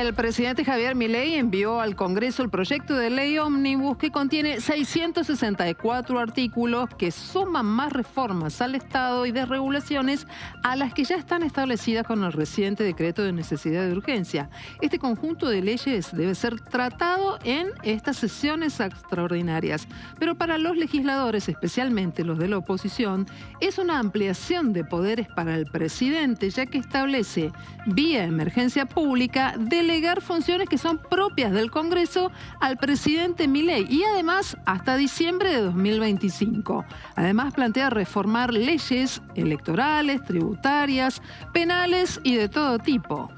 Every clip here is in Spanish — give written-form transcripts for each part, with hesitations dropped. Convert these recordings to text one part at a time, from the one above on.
El presidente Javier Milei envió al Congreso el proyecto de ley ómnibus que contiene 664 artículos que suman más reformas al Estado y desregulaciones a las que ya están establecidas con el reciente decreto de necesidad de urgencia. Este conjunto de leyes debe ser tratado en estas sesiones extraordinarias, pero para los legisladores, especialmente los de la oposición, es una ampliación de poderes para el presidente, ya que establece, vía emergencia pública, delegar funciones que son propias del Congreso al presidente Milei y además hasta diciembre de 2025. Además plantea reformar leyes electorales, tributarias, penales y de todo tipo.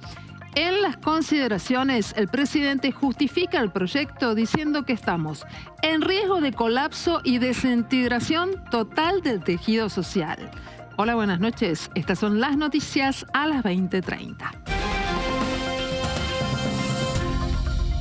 En las consideraciones, el presidente justifica el proyecto diciendo que estamos en riesgo de colapso y desintegración total del tejido social. Hola, buenas noches. Estas son las noticias a las 20:30.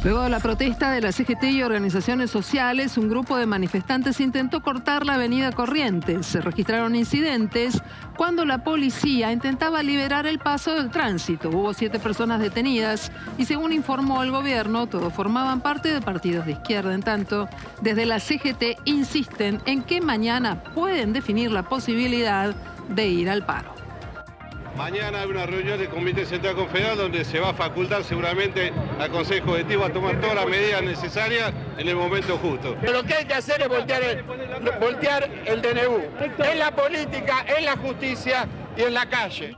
Luego de la protesta de la CGT y organizaciones sociales, un grupo de manifestantes intentó cortar la avenida Corrientes. Se registraron incidentes cuando la policía intentaba liberar el paso del tránsito. Hubo 7 personas detenidas y, según informó el gobierno, todos formaban parte de partidos de izquierda. En tanto, desde la CGT insisten en que mañana pueden definir la posibilidad de ir al paro. Mañana hay una reunión del Comité Central Confederal donde se va a facultar seguramente al Consejo Ejecutivo a tomar todas las medidas necesarias en el momento justo. Pero lo que hay que hacer es voltear el DNU. En la política, en la justicia y en la calle.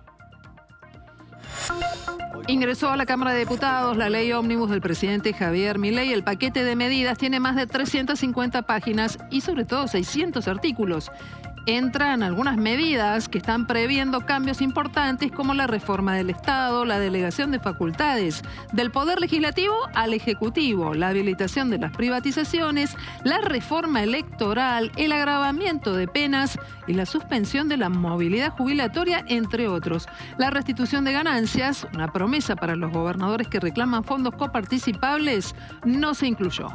Ingresó a la Cámara de Diputados la ley ómnibus del presidente Javier Milei. El paquete de medidas tiene más de 350 páginas y sobre todo 600 artículos. Entran algunas medidas que están previendo cambios importantes como la reforma del Estado, la delegación de facultades del Poder Legislativo al Ejecutivo, la habilitación de las privatizaciones, la reforma electoral, el agravamiento de penas y la suspensión de la movilidad jubilatoria, entre otros. La restitución de ganancias, una promesa para los gobernadores que reclaman fondos coparticipables, no se incluyó.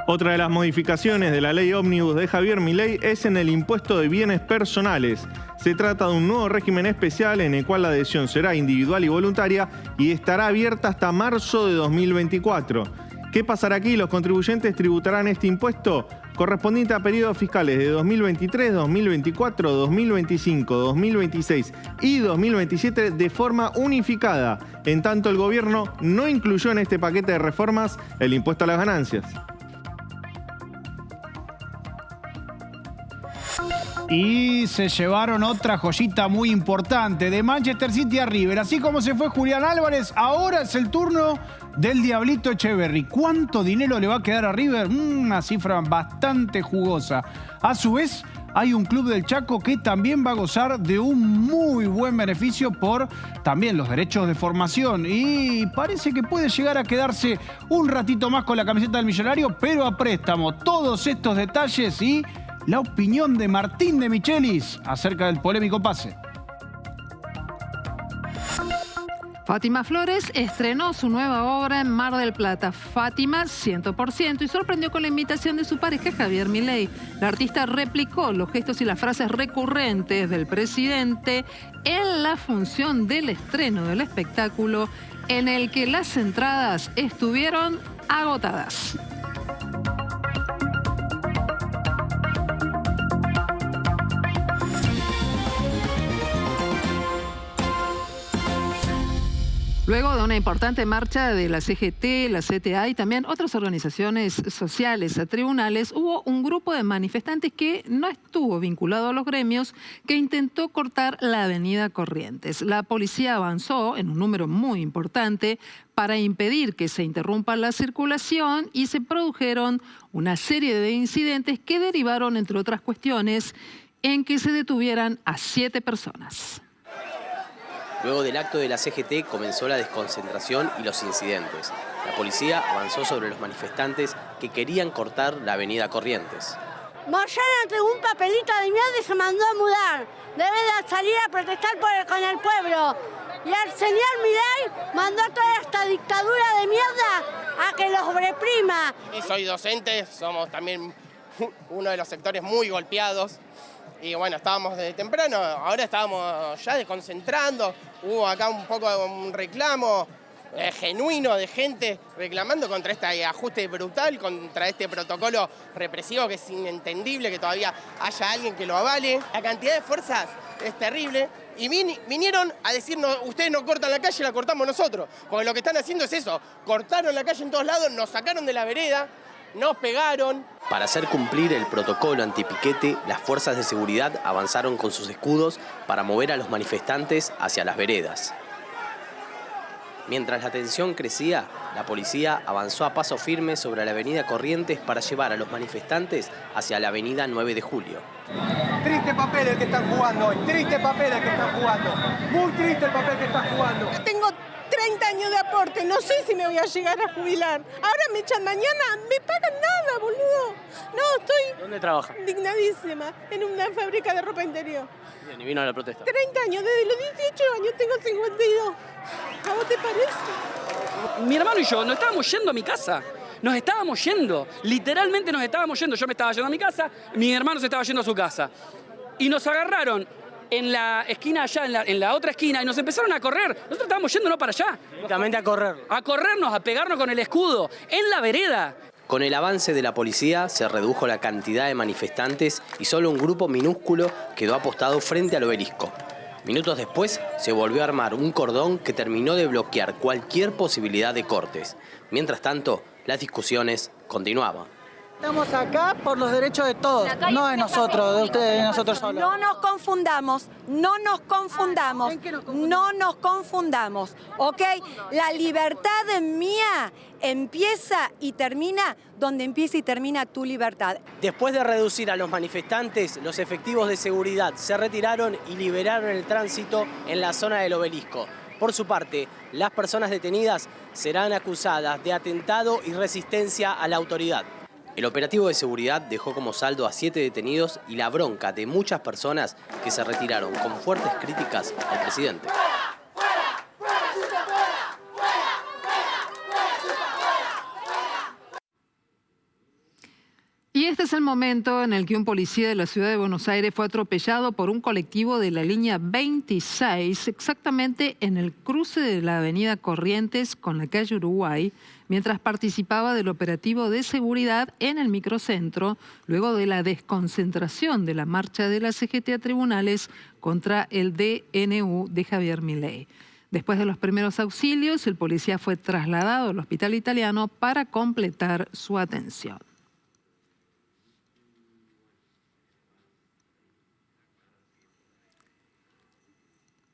Otra de las modificaciones de la ley ómnibus de Javier Milei es en el impuesto de bienes personales. Se trata de un nuevo régimen especial en el cual la adhesión será individual y voluntaria y estará abierta hasta marzo de 2024. ¿Qué pasará aquí? Los contribuyentes tributarán este impuesto correspondiente a periodos fiscales de 2023, 2024, 2025, 2026 y 2027 de forma unificada. En tanto, el gobierno no incluyó en este paquete de reformas el impuesto a las ganancias. Y se llevaron otra joyita muy importante, de Manchester City a River. Así como se fue Julián Álvarez, ahora es el turno del Diablito Echeverri. ¿Cuánto dinero le va a quedar a River? Una cifra bastante jugosa. A su vez, hay un club del Chaco que también va a gozar de un muy buen beneficio por también los derechos de formación. Y parece que puede llegar a quedarse un ratito más con la camiseta del Millonario, pero a préstamo. Todos estos detalles y la opinión de Martín de Michelis acerca del polémico pase. Fátima Flores estrenó su nueva obra en Mar del Plata, Fátima 100%, y sorprendió con la invitación de su pareja Javier Milei. La artista replicó los gestos y las frases recurrentes del presidente en la función del estreno del espectáculo, en el que las entradas estuvieron agotadas. Luego de una importante marcha de la CGT, la CTA y también otras organizaciones sociales a tribunales, hubo un grupo de manifestantes que no estuvo vinculado a los gremios que intentó cortar la avenida Corrientes. La policía avanzó en un número muy importante para impedir que se interrumpa la circulación y se produjeron una serie de incidentes que derivaron, entre otras cuestiones, en que se detuvieran a 7 personas. Luego del acto de la CGT comenzó la desconcentración y los incidentes. La policía avanzó sobre los manifestantes que querían cortar la avenida Corrientes. Moyano entregó un papelito de mierda y se mandó a mudar. Debe de salir a protestar con el pueblo. Y al señor Milei mandó toda esta dictadura de mierda a que los reprima. Y soy docente, somos también uno de los sectores muy golpeados. Y bueno, estábamos desde temprano, ahora estábamos ya desconcentrando, hubo acá un poco de un reclamo genuino de gente reclamando contra este ajuste brutal, contra este protocolo represivo que es inentendible que todavía haya alguien que lo avale. La cantidad de fuerzas es terrible y vinieron a decirnos, ustedes no cortan la calle, la cortamos nosotros, porque lo que están haciendo es eso, cortaron la calle en todos lados, nos sacaron de la vereda, nos pegaron. Para hacer cumplir el protocolo antipiquete, las fuerzas de seguridad avanzaron con sus escudos para mover a los manifestantes hacia las veredas. Mientras la tensión crecía, la policía avanzó a paso firme sobre la avenida Corrientes para llevar a los manifestantes hacia la avenida 9 de Julio. Triste papel el que están jugando hoy, triste papel el que están jugando, muy triste el papel que están jugando. Tengo 30 años de aporte, no sé si me voy a llegar a jubilar. Ahora me echan mañana, me pagan nada, boludo. No, estoy... ¿Dónde trabaja? Indignadísima, en una fábrica de ropa interior. Bien, y vino a la protesta. 30 años, desde los 18 años tengo 52. ¿A vos te parece? Mi hermano y yo nos estábamos yendo a mi casa. Nos estábamos yendo, literalmente nos estábamos yendo. Yo me estaba yendo a mi casa, mi hermano se estaba yendo a su casa. Y nos agarraron en la esquina allá, en la otra esquina, y nos empezaron a correr. Nosotros estábamos yéndonos para allá. Únicamente a correr. A corrernos, a pegarnos con el escudo, en la vereda. Con el avance de la policía se redujo la cantidad de manifestantes y solo un grupo minúsculo quedó apostado frente al obelisco. Minutos después se volvió a armar un cordón que terminó de bloquear cualquier posibilidad de cortes. Mientras tanto, las discusiones continuaban. Estamos acá por los derechos de todos, no de nosotros, de ustedes, de nosotros solos. No nos confundamos, no nos confundamos, no nos confundamos, ¿ok? La libertad mía empieza y termina donde empieza y termina tu libertad. Después de reducir a los manifestantes, los efectivos de seguridad se retiraron y liberaron el tránsito en la zona del obelisco. Por su parte, las personas detenidas serán acusadas de atentado y resistencia a la autoridad. El operativo de seguridad dejó como saldo a 7 detenidos y la bronca de muchas personas que se retiraron con fuertes críticas al presidente. Y este es el momento en el que un policía de la ciudad de Buenos Aires fue atropellado por un colectivo de la línea 26, exactamente en el cruce de la avenida Corrientes con la calle Uruguay, mientras participaba del operativo de seguridad en el microcentro, luego de la desconcentración de la marcha de la CGT a tribunales contra el DNU de Javier Milei. Después de los primeros auxilios, el policía fue trasladado al hospital italiano para completar su atención.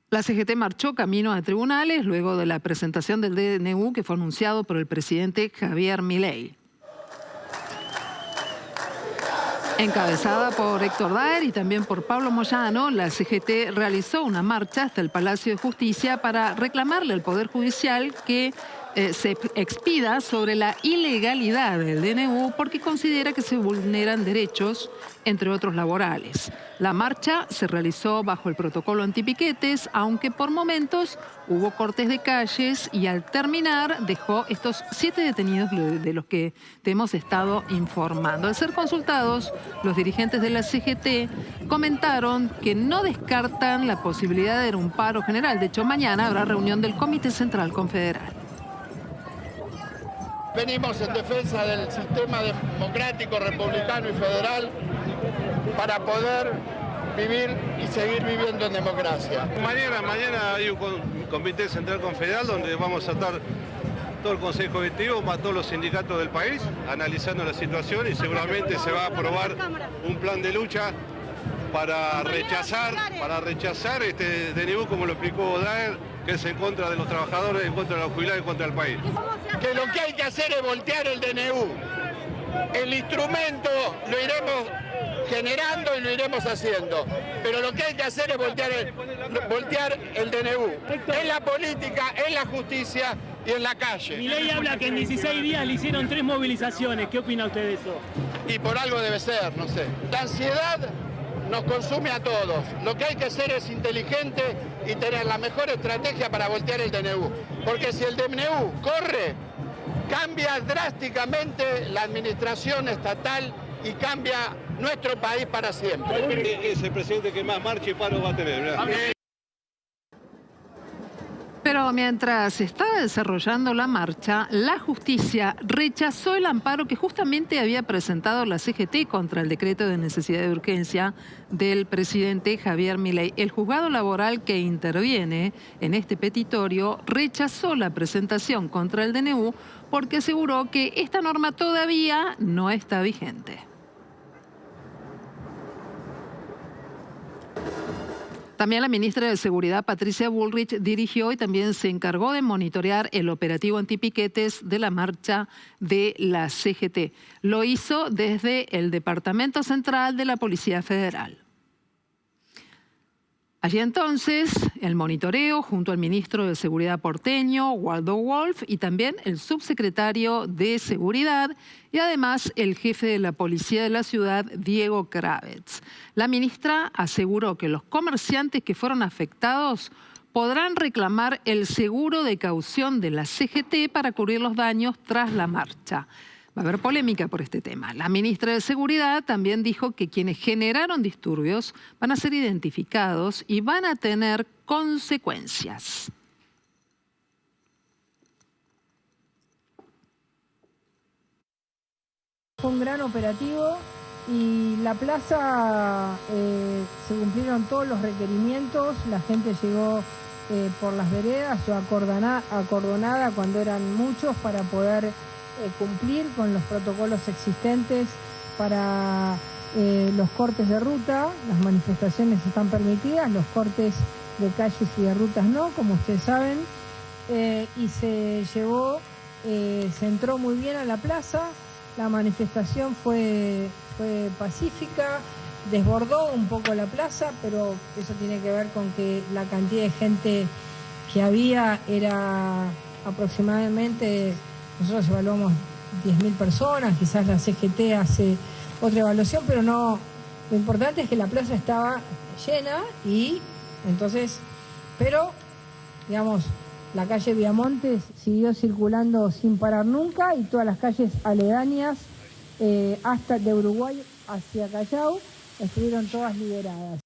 La CGT marchó camino a tribunales luego de la presentación del DNU que fue anunciado por el presidente Javier Milei. Encabezada por Héctor Daer y también por Pablo Moyano, la CGT realizó una marcha hasta el Palacio de Justicia para reclamarle al Poder Judicial que se expida sobre la ilegalidad del DNU porque considera que se vulneran derechos, entre otros laborales. La marcha se realizó bajo el protocolo antipiquetes, aunque por momentos hubo cortes de calles y al terminar dejó estos 7 detenidos de los que te hemos estado informando. Al ser consultados, los dirigentes de la CGT comentaron que no descartan la posibilidad de un paro general. De hecho, mañana habrá reunión del Comité Central Confederal. Venimos en defensa del sistema democrático, republicano y federal para poder vivir y seguir viviendo en democracia. Mañana hay un Comité Central Confederal donde vamos a estar todo el Consejo Directivo, más todos los sindicatos del país, analizando la situación y seguramente se va a aprobar un plan de lucha para rechazar este DNU, como lo explicó Daer, que es en contra de los trabajadores, en contra de los jubilados, en contra del país. Que lo que hay que hacer es voltear el DNU. El instrumento lo iremos generando y lo iremos haciendo. Pero lo que hay que hacer es voltear el DNU. En la política, en la justicia y en la calle. Milei habla que en 16 días le hicieron 3 movilizaciones. ¿Qué opina usted de eso? Y por algo debe ser, no sé. La ansiedad nos consume a todos. Lo que hay que hacer es inteligente y tener la mejor estrategia para voltear el DNU. Porque si el DNU corre, cambia drásticamente la administración estatal y cambia nuestro país para siempre. Es el presidente que más marcha y paro va a tener, ¿verdad? Pero mientras se estaba desarrollando la marcha, la justicia rechazó el amparo que justamente había presentado la CGT contra el decreto de necesidad de urgencia del presidente Javier Milei. El juzgado laboral que interviene en este petitorio rechazó la presentación contra el DNU porque aseguró que esta norma todavía no está vigente. También la ministra de Seguridad, Patricia Bullrich, dirigió y también se encargó de monitorear el operativo antipiquetes de la marcha de la CGT. Lo hizo desde el Departamento Central de la Policía Federal. Allí entonces, el monitoreo junto al ministro de Seguridad porteño, Waldo Wolf, y también el subsecretario de Seguridad y además el jefe de la Policía de la ciudad, Diego Kravetz. La ministra aseguró que los comerciantes que fueron afectados podrán reclamar el seguro de caución de la CGT para cubrir los daños tras la marcha. Va a haber polémica por este tema. La ministra de Seguridad también dijo que quienes generaron disturbios van a ser identificados y van a tener consecuencias. Fue un gran operativo y la plaza se cumplieron todos los requerimientos, la gente llegó por las veredas o acordonada cuando eran muchos para poder cumplir con los protocolos existentes para los cortes de ruta. Las manifestaciones están permitidas, los cortes de calles y de rutas no, como ustedes saben, y se entró muy bien a la plaza. La manifestación fue pacífica, desbordó un poco la plaza, pero eso tiene que ver con que la cantidad de gente que había era aproximadamente, nosotros evaluamos 10.000 personas, quizás la CGT hace otra evaluación, pero no, lo importante es que la plaza estaba llena y entonces, pero digamos, la calle Viamontes siguió circulando sin parar nunca y todas las calles aledañas hasta de Uruguay hacia Callao estuvieron todas liberadas.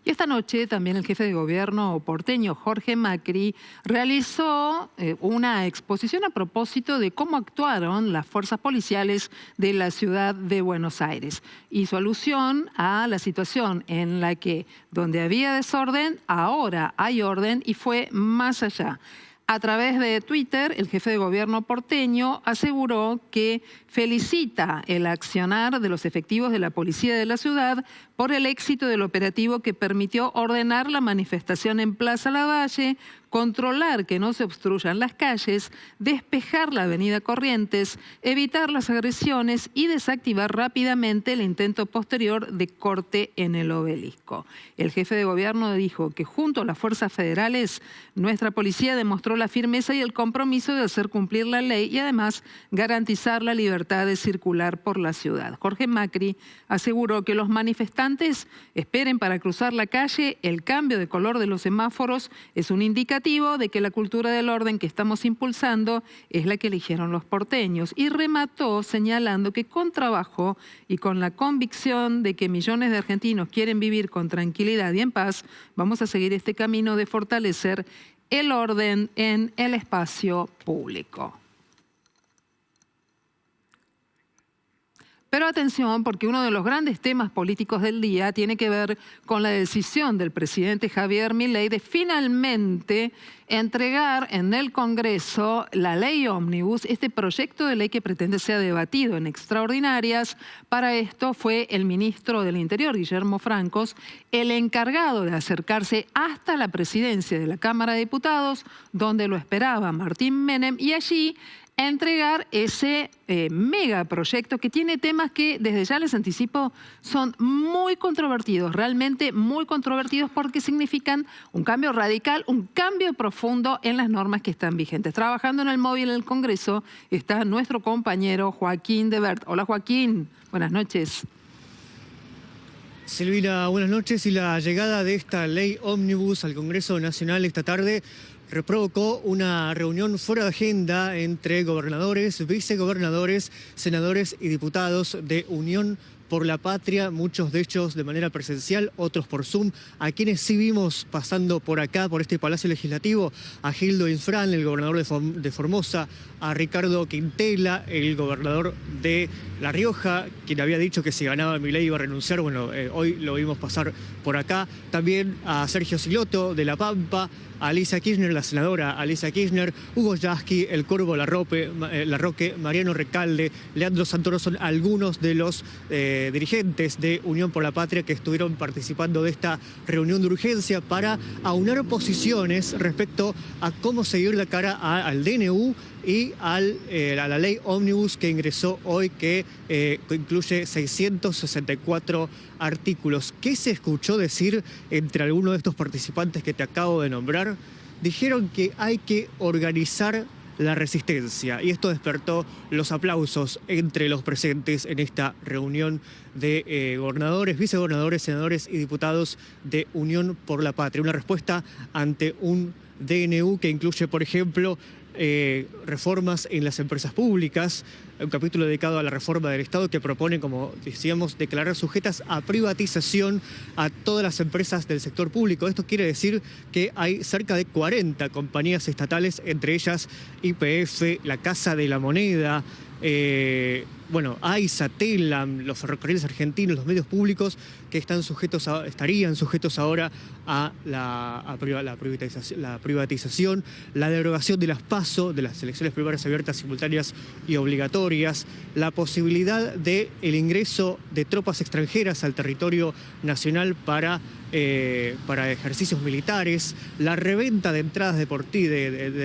Y esta noche también el jefe de gobierno porteño, Jorge Macri, realizó una exposición a propósito de cómo actuaron las fuerzas policiales de la ciudad de Buenos Aires. Hizo alusión a la situación en la que donde había desorden, ahora hay orden y fue más allá. A través de Twitter, el jefe de gobierno porteño aseguró que felicita el accionar de los efectivos de la policía de la ciudad por el éxito del operativo que permitió ordenar la manifestación en Plaza Lavalle, controlar que no se obstruyan las calles, despejar la avenida Corrientes, evitar las agresiones y desactivar rápidamente el intento posterior de corte en el Obelisco. El jefe de gobierno dijo que junto a las fuerzas federales, nuestra policía demostró la firmeza y el compromiso de hacer cumplir la ley y además garantizar la libertad de circular por la ciudad. Jorge Macri aseguró que los manifestantes esperen para cruzar la calle, el cambio de color de los semáforos es un indicativo de que la cultura del orden que estamos impulsando es la que eligieron los porteños, y remató señalando que con trabajo y con la convicción de que millones de argentinos quieren vivir con tranquilidad y en paz, vamos a seguir este camino de fortalecer el orden en el espacio público. Pero atención, porque uno de los grandes temas políticos del día tiene que ver con la decisión del presidente Javier Milei de finalmente entregar en el Congreso la ley ómnibus, este proyecto de ley que pretende ser debatido en extraordinarias. Para esto fue el ministro del Interior, Guillermo Francos, el encargado de acercarse hasta la presidencia de la Cámara de Diputados, donde lo esperaba Martín Menem, y allí entregar ese megaproyecto que tiene temas que, desde ya les anticipo, son muy controvertidos, realmente muy controvertidos, porque significan un cambio radical, un cambio profundo en las normas que están vigentes. Trabajando en el móvil en el Congreso está nuestro compañero Joaquín Debert. Hola Joaquín, buenas noches. Silvina, buenas noches. Y la llegada de esta ley ómnibus al Congreso Nacional esta tarde provocó una reunión fuera de agenda entre gobernadores, vicegobernadores, senadores y diputados de Unión por la Patria, muchos de ellos de manera presencial, otros por Zoom, a quienes sí vimos pasando por acá, por este Palacio Legislativo, a Gildo Infran, el gobernador de Formosa, a Ricardo Quintela, el gobernador de La Rioja, quien había dicho que si ganaba Milei iba a renunciar. Bueno, hoy lo vimos pasar por acá. También a Sergio Silotto de La Pampa, a Alicia Kirchner, la senadora Alicia Kirchner, Hugo Yasky, el Corvo Larroque, Mariano Recalde, Leandro Santoro, son algunos de los dirigentes de Unión por la Patria que estuvieron participando de esta reunión de urgencia para aunar posiciones respecto a cómo seguir la cara al DNU y a la ley ómnibus que ingresó hoy, que incluye 664 artículos. ¿Qué se escuchó decir entre algunos de estos participantes que te acabo de nombrar? Dijeron que hay que organizar la resistencia, y esto despertó los aplausos entre los presentes en esta reunión de gobernadores, vicegobernadores, senadores y diputados de Unión por la Patria. Una respuesta ante un DNU que incluye, por ejemplo, reformas en las empresas públicas, un capítulo dedicado a la reforma del Estado que propone, como decíamos, declarar sujetas a privatización a todas las empresas del sector público. Esto quiere decir que hay cerca de 40 compañías estatales, entre ellas YPF, la Casa de la Moneda, AISA, TELAM, los ferrocarriles argentinos, los medios públicos que estarían sujetos ahora a la privatización, la derogación de las PASO, de las elecciones primarias abiertas, simultáneas y obligatorias, la posibilidad del ingreso de tropas extranjeras al territorio nacional para ejercicios militares, la reventa de entradas de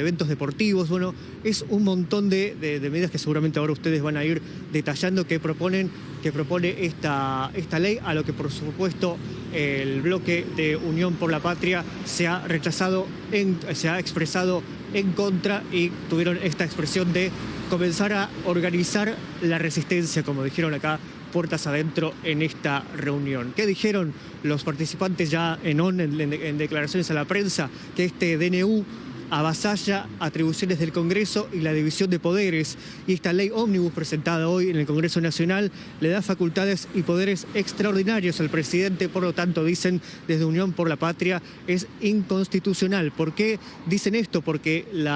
eventos deportivos. Bueno, es un montón de medidas que seguramente ahora ustedes van a ir detallando que propone esta ley, a lo que por supuesto el bloque de Unión por la Patria se ha expresado en contra, y tuvieron esta expresión de comenzar a organizar la resistencia, como dijeron acá, puertas adentro en esta reunión. ¿Qué dijeron los participantes ya en declaraciones a la prensa? Que este DNU avasalla atribuciones del Congreso y la división de poderes, y esta ley ómnibus presentada hoy en el Congreso Nacional le da facultades y poderes extraordinarios al presidente. Por lo tanto, dicen desde Unión por la Patria, es inconstitucional. ¿Por qué dicen esto? Porque el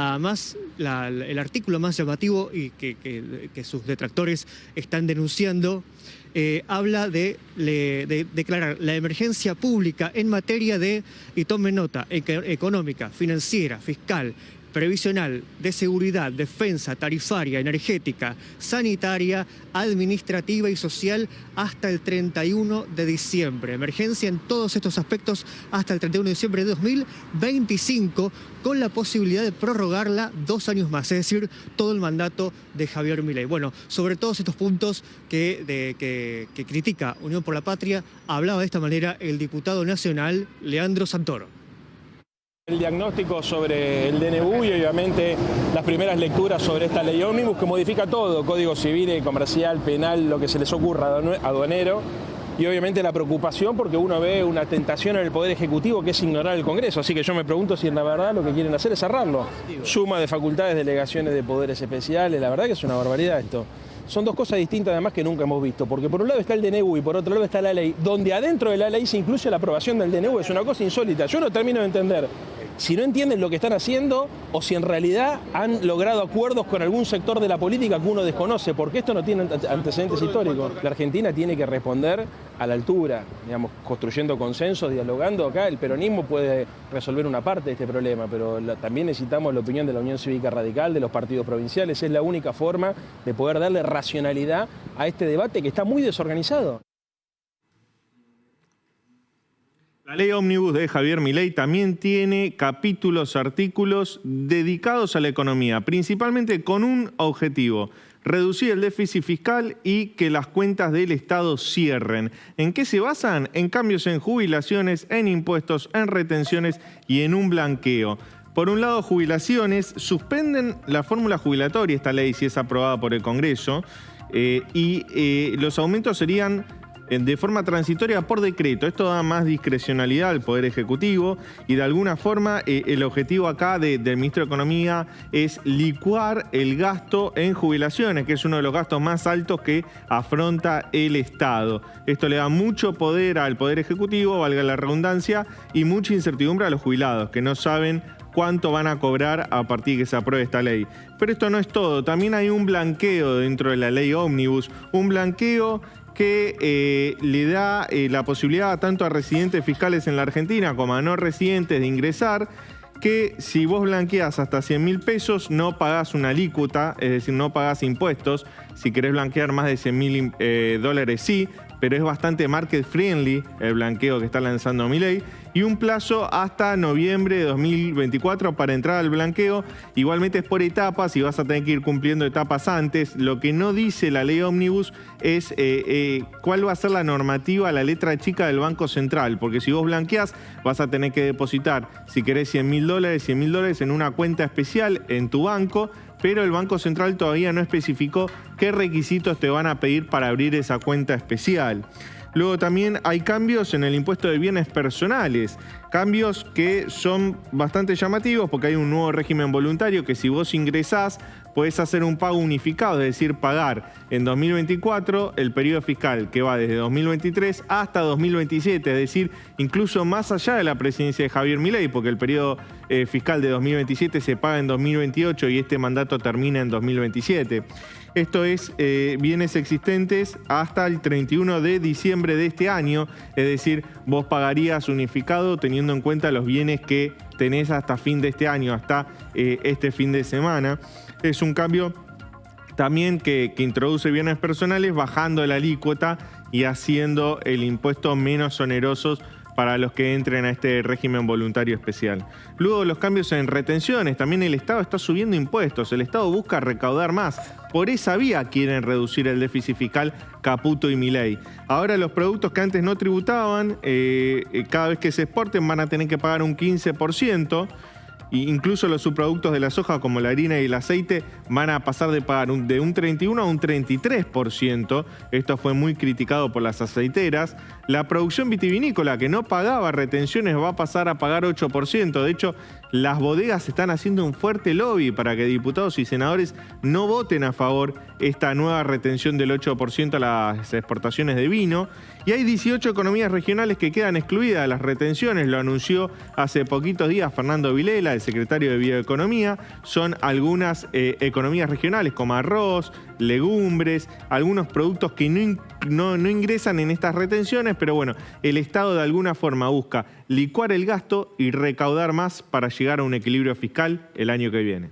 artículo más llamativo y que sus detractores están denunciando habla de declarar la emergencia pública en materia de, y tomen nota, económica, financiera, fiscal, previsional, de seguridad, defensa, tarifaria, energética, sanitaria, administrativa y social hasta el 31 de diciembre. Emergencia en todos estos aspectos hasta el 31 de diciembre de 2025, con la posibilidad de prorrogarla 2 años más, es decir, todo el mandato de Javier Milei. Bueno, sobre todos estos puntos que critica Unión por la Patria, hablaba de esta manera el diputado nacional Leandro Santoro. El diagnóstico sobre el DNU y obviamente las primeras lecturas sobre esta ley ómnibus que modifica todo, código civil, comercial, penal, lo que se les ocurra, aduanero, y obviamente la preocupación porque uno ve una tentación en el Poder Ejecutivo que es ignorar el Congreso, así que yo me pregunto si en la verdad lo que quieren hacer es cerrarlo. Suma de facultades, delegaciones de poderes especiales, la verdad que es una barbaridad esto. Son dos cosas distintas además que nunca hemos visto, porque por un lado está el DNU y por otro lado está la ley, donde adentro de la ley se incluye la aprobación del DNU, es una cosa insólita. Yo no termino de entender si no entienden lo que están haciendo o si en realidad han logrado acuerdos con algún sector de la política que uno desconoce, porque esto no tiene antecedentes históricos. La Argentina tiene que responder a la altura, digamos, construyendo consensos, dialogando. Acá el peronismo puede resolver una parte de este problema, pero también necesitamos la opinión de la Unión Cívica Radical, de los partidos provinciales. Es la única forma de poder darle racionalidad a este debate que está muy desorganizado. La ley ómnibus de Javier Milei también tiene capítulos, artículos dedicados a la economía, principalmente con un objetivo: reducir el déficit fiscal y que las cuentas del Estado cierren. ¿En qué se basan? En cambios en jubilaciones, en impuestos, en retenciones y en un blanqueo. Por un lado, jubilaciones, suspenden la fórmula jubilatoria, esta ley si es aprobada por el Congreso, y los aumentos serían de forma transitoria por decreto. Esto da más discrecionalidad al Poder Ejecutivo y de alguna forma el objetivo acá del Ministro de Economía es licuar el gasto en jubilaciones, que es uno de los gastos más altos que afronta el Estado. Esto le da mucho poder al Poder Ejecutivo, valga la redundancia, y mucha incertidumbre a los jubilados, que no saben cuánto van a cobrar a partir de que se apruebe esta ley. Pero esto no es todo, también hay un blanqueo dentro de la ley Ómnibus, un blanqueo que le da la posibilidad tanto a residentes fiscales en la Argentina como a no residentes de ingresar, que si vos blanqueás hasta 100.000 pesos no pagás una alícuota, es decir, no pagás impuestos. Si querés blanquear más de 100.000 dólares sí, pero es bastante market friendly el blanqueo que está lanzando Milei, y un plazo hasta noviembre de 2024 para entrar al blanqueo. Igualmente es por etapas y vas a tener que ir cumpliendo etapas antes. Lo que no dice la ley Ómnibus es cuál va a ser la normativa, la letra chica del Banco Central, porque si vos blanqueás vas a tener que depositar, si querés 100.000 dólares en una cuenta especial en tu banco, pero el Banco Central todavía no especificó qué requisitos te van a pedir para abrir esa cuenta especial. Luego también hay cambios en el impuesto de bienes personales, cambios que son bastante llamativos porque hay un nuevo régimen voluntario que si vos ingresás podés hacer un pago unificado, es decir, pagar en 2024 el periodo fiscal que va desde 2023 hasta 2027, es decir, incluso más allá de la presidencia de Javier Milei, porque el periodo fiscal de 2027 se paga en 2028 y este mandato termina en 2027. Esto es bienes existentes hasta el 31 de diciembre de este año, es decir, vos pagarías unificado teniendo en cuenta los bienes que tenés hasta fin de este año, hasta este fin de semana. Es un cambio también que introduce bienes personales bajando la alícuota y haciendo el impuesto menos oneroso para los que entren a este régimen voluntario especial. Luego los cambios en retenciones, también el Estado está subiendo impuestos, el Estado busca recaudar más, por esa vía quieren reducir el déficit fiscal Caputo y Milei. Ahora los productos que antes no tributaban, cada vez que se exporten van a tener que pagar un 15%, e incluso los subproductos de la soja como la harina y el aceite van a pasar de pagar de un 31 a un 33%. Esto fue muy criticado por las aceiteras. La producción vitivinícola que no pagaba retenciones va a pasar a pagar 8%. De hecho, las bodegas están haciendo un fuerte lobby para que diputados y senadores no voten a favor esta nueva retención del 8% a las exportaciones de vino. Y hay 18 economías regionales que quedan excluidas de las retenciones, lo anunció hace poquitos días Fernando Vilela, el secretario de Bioeconomía. Son algunas economías regionales como arroz, legumbres, algunos productos que no ingresan en estas retenciones, pero bueno, el Estado de alguna forma busca licuar el gasto y recaudar más para llegar a un equilibrio fiscal el año que viene.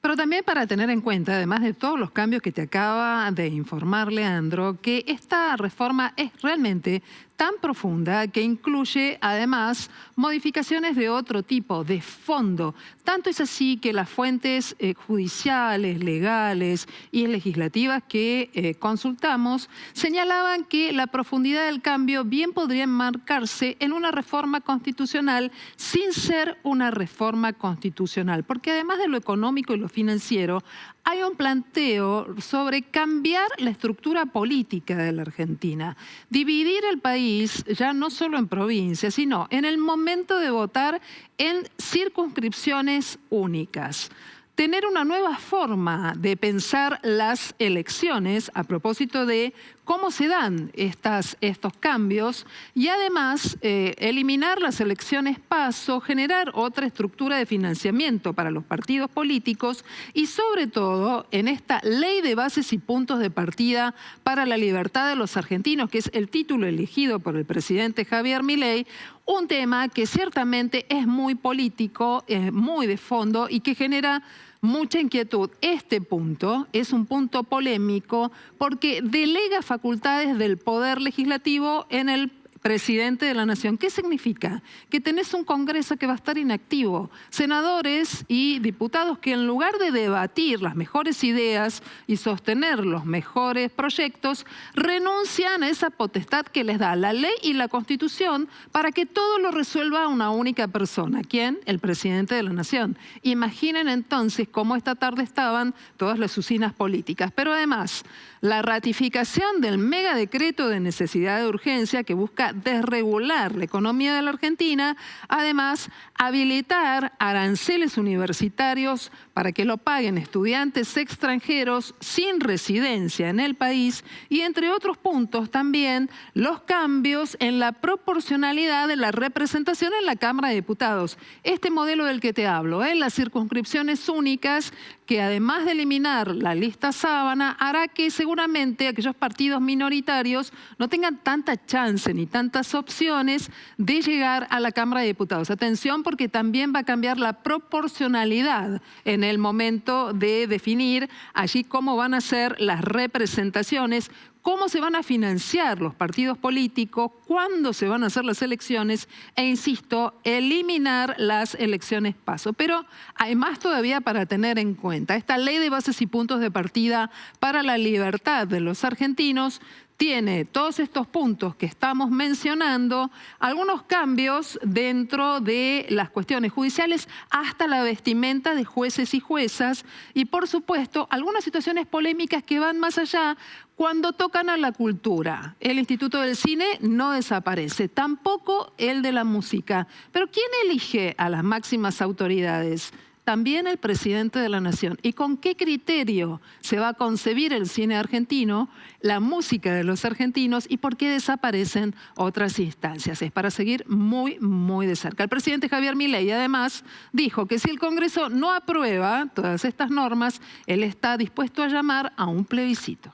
Pero también para tener en cuenta, además de todos los cambios que te acaba de informar Leandro, que esta reforma es realmente tan profunda que incluye además modificaciones de otro tipo, de fondo. Tanto es así que las fuentes judiciales, legales y legislativas que consultamos señalaban que la profundidad del cambio bien podría enmarcarse en una reforma constitucional sin ser una reforma constitucional, porque además de lo económico y lo financiero, hay un planteo sobre cambiar la estructura política de la Argentina, dividir el país ya no solo en provincias, sino en el momento de votar en circunscripciones únicas. Tener una nueva forma de pensar las elecciones a propósito de cómo se dan estos cambios y además eliminar las elecciones PASO, generar otra estructura de financiamiento para los partidos políticos y sobre todo en esta ley de bases y puntos de partida para la libertad de los argentinos, que es el título elegido por el presidente Javier Milei, un tema que ciertamente es muy político, es muy de fondo y que genera mucha inquietud. Este punto es un punto polémico porque delega facultades del Poder Legislativo en el presidente de la Nación. ¿Qué significa? Que tenés un Congreso que va a estar inactivo. Senadores y diputados que en lugar de debatir las mejores ideas y sostener los mejores proyectos, renuncian a esa potestad que les da la ley y la Constitución para que todo lo resuelva una única persona. ¿Quién? El presidente de la Nación. Imaginen entonces cómo esta tarde estaban todas las usinas políticas. Pero además, la ratificación del megadecreto de necesidad de urgencia que busca desregular la economía de la Argentina, además habilitar aranceles universitarios para que lo paguen estudiantes extranjeros sin residencia en el país y entre otros puntos también los cambios en la proporcionalidad de la representación en la Cámara de Diputados. Este modelo del que te hablo, las circunscripciones únicas que además de eliminar la lista sábana hará que seguramente aquellos partidos minoritarios no tengan tanta chance ni tantas opciones de llegar a la Cámara de Diputados. Atención, porque también va a cambiar la proporcionalidad en el momento de definir allí cómo van a ser las representaciones, cómo se van a financiar los partidos políticos, cuándo se van a hacer las elecciones e, insisto, eliminar las elecciones paso. Pero hay más todavía para tener en cuenta. Esta ley de bases y puntos de partida para la libertad de los argentinos tiene todos estos puntos que estamos mencionando, algunos cambios dentro de las cuestiones judiciales hasta la vestimenta de jueces y juezas y, por supuesto, algunas situaciones polémicas que van más allá cuando tocan a la cultura. El Instituto del Cine no desaparece, tampoco el de la música. Pero ¿quién elige a las máximas autoridades? También el presidente de la Nación. ¿Y con qué criterio se va a concebir el cine argentino, la música de los argentinos y por qué desaparecen otras instancias? Es para seguir muy, muy de cerca. El presidente Javier Milei además dijo que si el Congreso no aprueba todas estas normas, él está dispuesto a llamar a un plebiscito.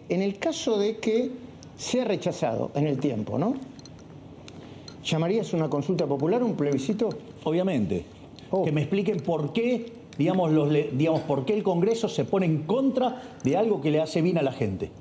En el caso de que sea rechazado en el tiempo, ¿no? ¿Llamarías una consulta popular, un plebiscito? Obviamente. Que me expliquen por qué, digamos, por qué el Congreso se pone en contra de algo que le hace bien a la gente.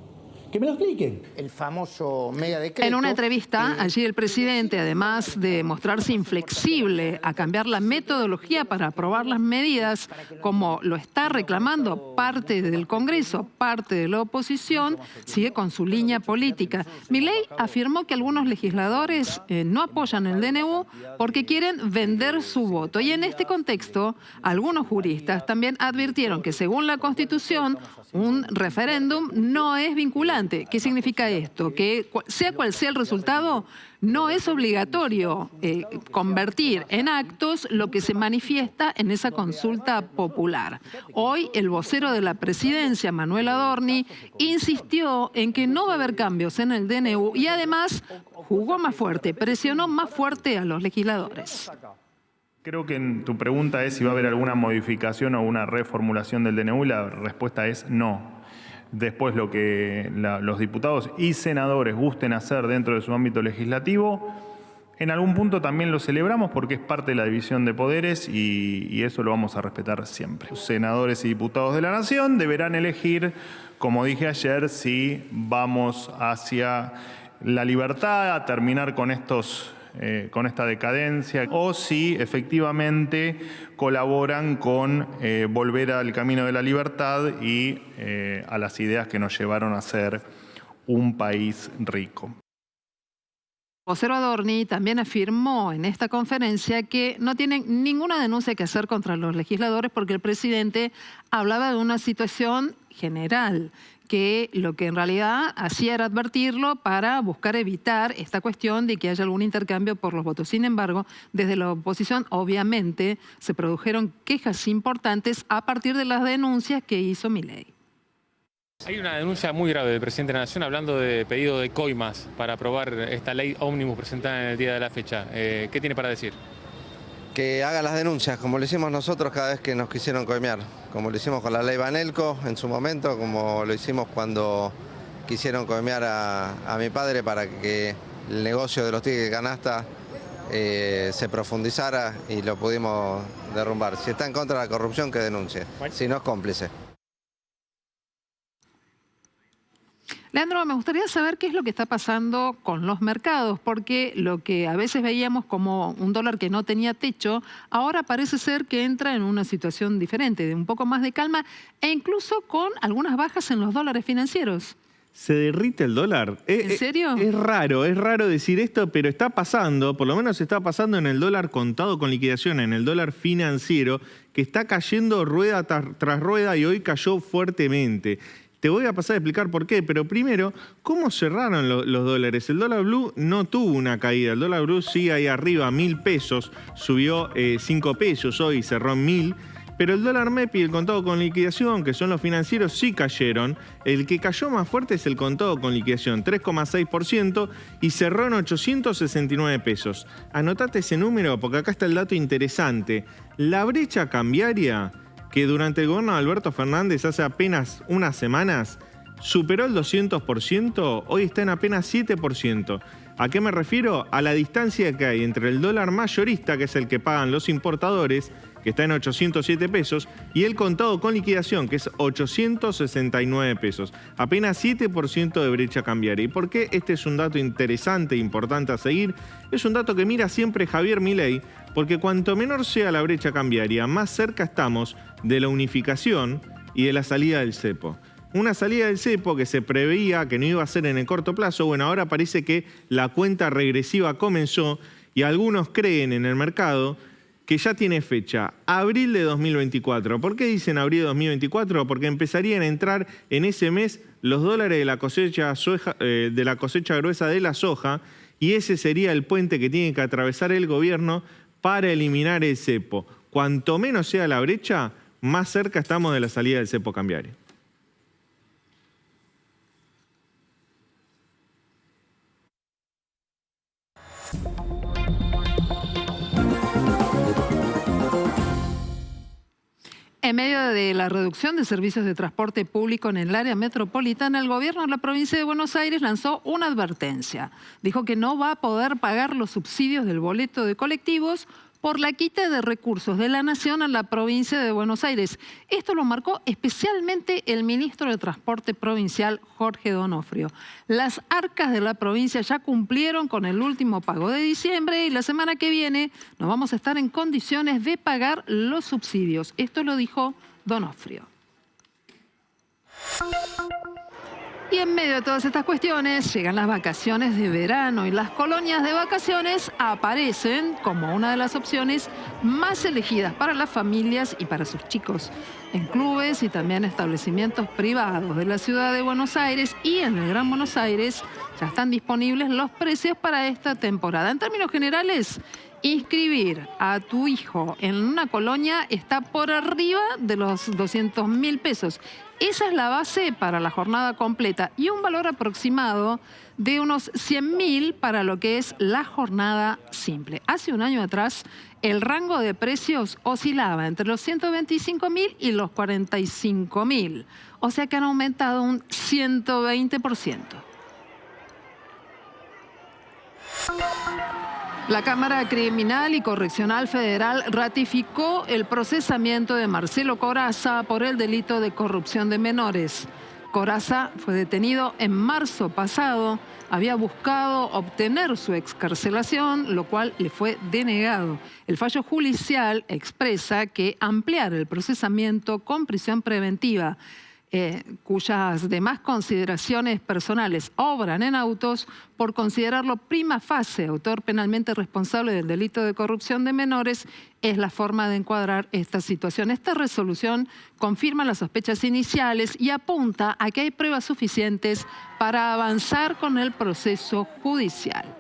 Que me lo expliquen. El famoso megadecreto. En una entrevista, allí el presidente, además de mostrarse inflexible a cambiar la metodología para aprobar las medidas, como lo está reclamando parte del Congreso, parte de la oposición, sigue con su línea política. Milei afirmó que algunos legisladores no apoyan el DNU porque quieren vender su voto. Y en este contexto, algunos juristas también advirtieron que según la Constitución, un referéndum no es vinculante. ¿Qué significa esto? Que sea cual sea el resultado, no es obligatorio convertir en actos lo que se manifiesta en esa consulta popular. Hoy el vocero de la presidencia, Manuel Adorni, insistió en que no va a haber cambios en el DNU y además jugó más fuerte, presionó más fuerte a los legisladores. Creo que en tu pregunta es si va a haber alguna modificación o una reformulación del DNU y la respuesta es no. Después lo que los diputados y senadores gusten hacer dentro de su ámbito legislativo, en algún punto también lo celebramos porque es parte de la división de poderes y eso lo vamos a respetar siempre. Los senadores y diputados de la Nación deberán elegir, como dije ayer, si vamos hacia la libertad, a terminar con esta decadencia, o si efectivamente colaboran con volver al camino de la libertad y a las ideas que nos llevaron a ser un país rico. El vocero Adorni también afirmó en esta conferencia que no tienen ninguna denuncia que hacer contra los legisladores porque el presidente hablaba de una situación general, que lo que en realidad hacía era advertirlo para buscar evitar esta cuestión de que haya algún intercambio por los votos. Sin embargo, desde la oposición obviamente se produjeron quejas importantes a partir de las denuncias que hizo Milei. Hay una denuncia muy grave del presidente de la Nación hablando de pedido de coimas para aprobar esta ley ómnibus presentada en el día de la fecha. ¿Qué tiene para decir? Que haga las denuncias, como lo hicimos nosotros cada vez que nos quisieron coimear, como lo hicimos con la ley Banelco en su momento, como lo hicimos cuando quisieron coimear a mi padre para que el negocio de los tickets de canasta se profundizara y lo pudimos derrumbar. Si está en contra de la corrupción, que denuncie, si no es cómplice. Leandro, me gustaría saber qué es lo que está pasando con los mercados, porque lo que a veces veíamos como un dólar que no tenía techo, ahora parece ser que entra en una situación diferente, de un poco más de calma e incluso con algunas bajas en los dólares financieros. ¿Se derrite el dólar? ¿En serio? Es raro decir esto, pero está pasando, por lo menos está pasando en el dólar contado con liquidación, en el dólar financiero, que está cayendo rueda tras rueda y hoy cayó fuertemente. Te voy a pasar a explicar por qué, pero primero, ¿cómo cerraron los dólares? El dólar blue no tuvo una caída, el dólar blue sigue ahí arriba, 1.000 pesos, subió 5 pesos hoy, cerró en 1.000, pero el dólar MEP y el contado con liquidación, que son los financieros, sí cayeron. El que cayó más fuerte es el contado con liquidación, 3,6%, y cerró en 869 pesos. Anotate ese número porque acá está el dato interesante. La brecha cambiaria, que durante el gobierno de Alberto Fernández hace apenas unas semanas superó el 200%, hoy está en apenas 7%. ¿A qué me refiero? A la distancia que hay entre el dólar mayorista, que es el que pagan los importadores, que está en 807 pesos, y el contado con liquidación, que es 869 pesos. Apenas 7% de brecha cambiaria. ¿Y por qué este es un dato interesante e importante a seguir? Es un dato que mira siempre Javier Milei, porque cuanto menor sea la brecha cambiaria, más cerca estamos de la unificación y de la salida del cepo. Una salida del cepo que se preveía que no iba a ser en el corto plazo, bueno, ahora parece que la cuenta regresiva comenzó y algunos creen en el mercado que ya tiene fecha, abril de 2024. ¿Por qué dicen abril de 2024? Porque empezarían a entrar en ese mes los dólares de la cosecha gruesa de la soja, y ese sería el puente que tiene que atravesar el gobierno para eliminar el cepo. Cuanto menos sea la brecha, más cerca estamos de la salida del cepo cambiario. En medio de la reducción de servicios de transporte público en el área metropolitana, el gobierno de la provincia de Buenos Aires lanzó una advertencia. Dijo que no va a poder pagar los subsidios del boleto de colectivos por la quita de recursos de la Nación a la provincia de Buenos Aires. Esto lo marcó especialmente el ministro de Transporte provincial, Jorge Donofrio. Las arcas de la provincia ya cumplieron con el último pago de diciembre y la semana que viene nos vamos a estar en condiciones de pagar los subsidios. Esto lo dijo Donofrio. Y en medio de todas estas cuestiones llegan las vacaciones de verano y las colonias de vacaciones aparecen como una de las opciones más elegidas para las familias y para sus chicos. En clubes y también establecimientos privados de la ciudad de Buenos Aires y en el Gran Buenos Aires ya están disponibles los precios para esta temporada. En términos generales, inscribir a tu hijo en una colonia está por arriba de los 200.000 pesos. Esa es la base para la jornada completa y un valor aproximado de unos 100.000 para lo que es la jornada simple. Hace un año atrás, el rango de precios oscilaba entre los 125.000 y los 45.000. O sea que han aumentado un 120%. La Cámara Criminal y Correccional Federal ratificó el procesamiento de Marcelo Corazza por el delito de corrupción de menores. Corazza fue detenido en marzo pasado, había buscado obtener su excarcelación, lo cual le fue denegado. El fallo judicial expresa que ampliar el procesamiento con prisión preventiva, cuyas demás consideraciones personales obran en autos por considerarlo prima facie autor penalmente responsable del delito de corrupción de menores, es la forma de encuadrar esta situación. Esta resolución confirma las sospechas iniciales y apunta a que hay pruebas suficientes para avanzar con el proceso judicial.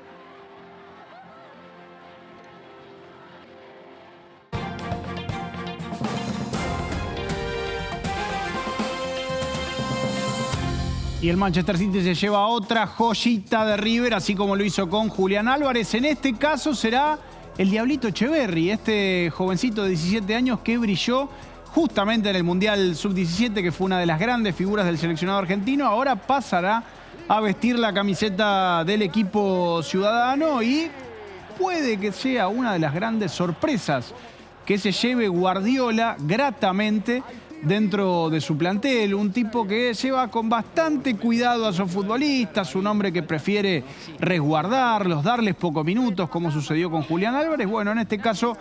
Y el Manchester City se lleva otra joyita de River, así como lo hizo con Julián Álvarez. En este caso será el Diablito Etcheverry, este jovencito de 17 años que brilló justamente en el Mundial Sub-17, que fue una de las grandes figuras del seleccionado argentino. Ahora pasará a vestir la camiseta del equipo ciudadano y puede que sea una de las grandes sorpresas que se lleve Guardiola gratamente dentro de su plantel. Un tipo que lleva con bastante cuidado a sus futbolistas, un hombre que prefiere resguardarlos, darles pocos minutos, como sucedió con Julián Álvarez. Bueno, en este caso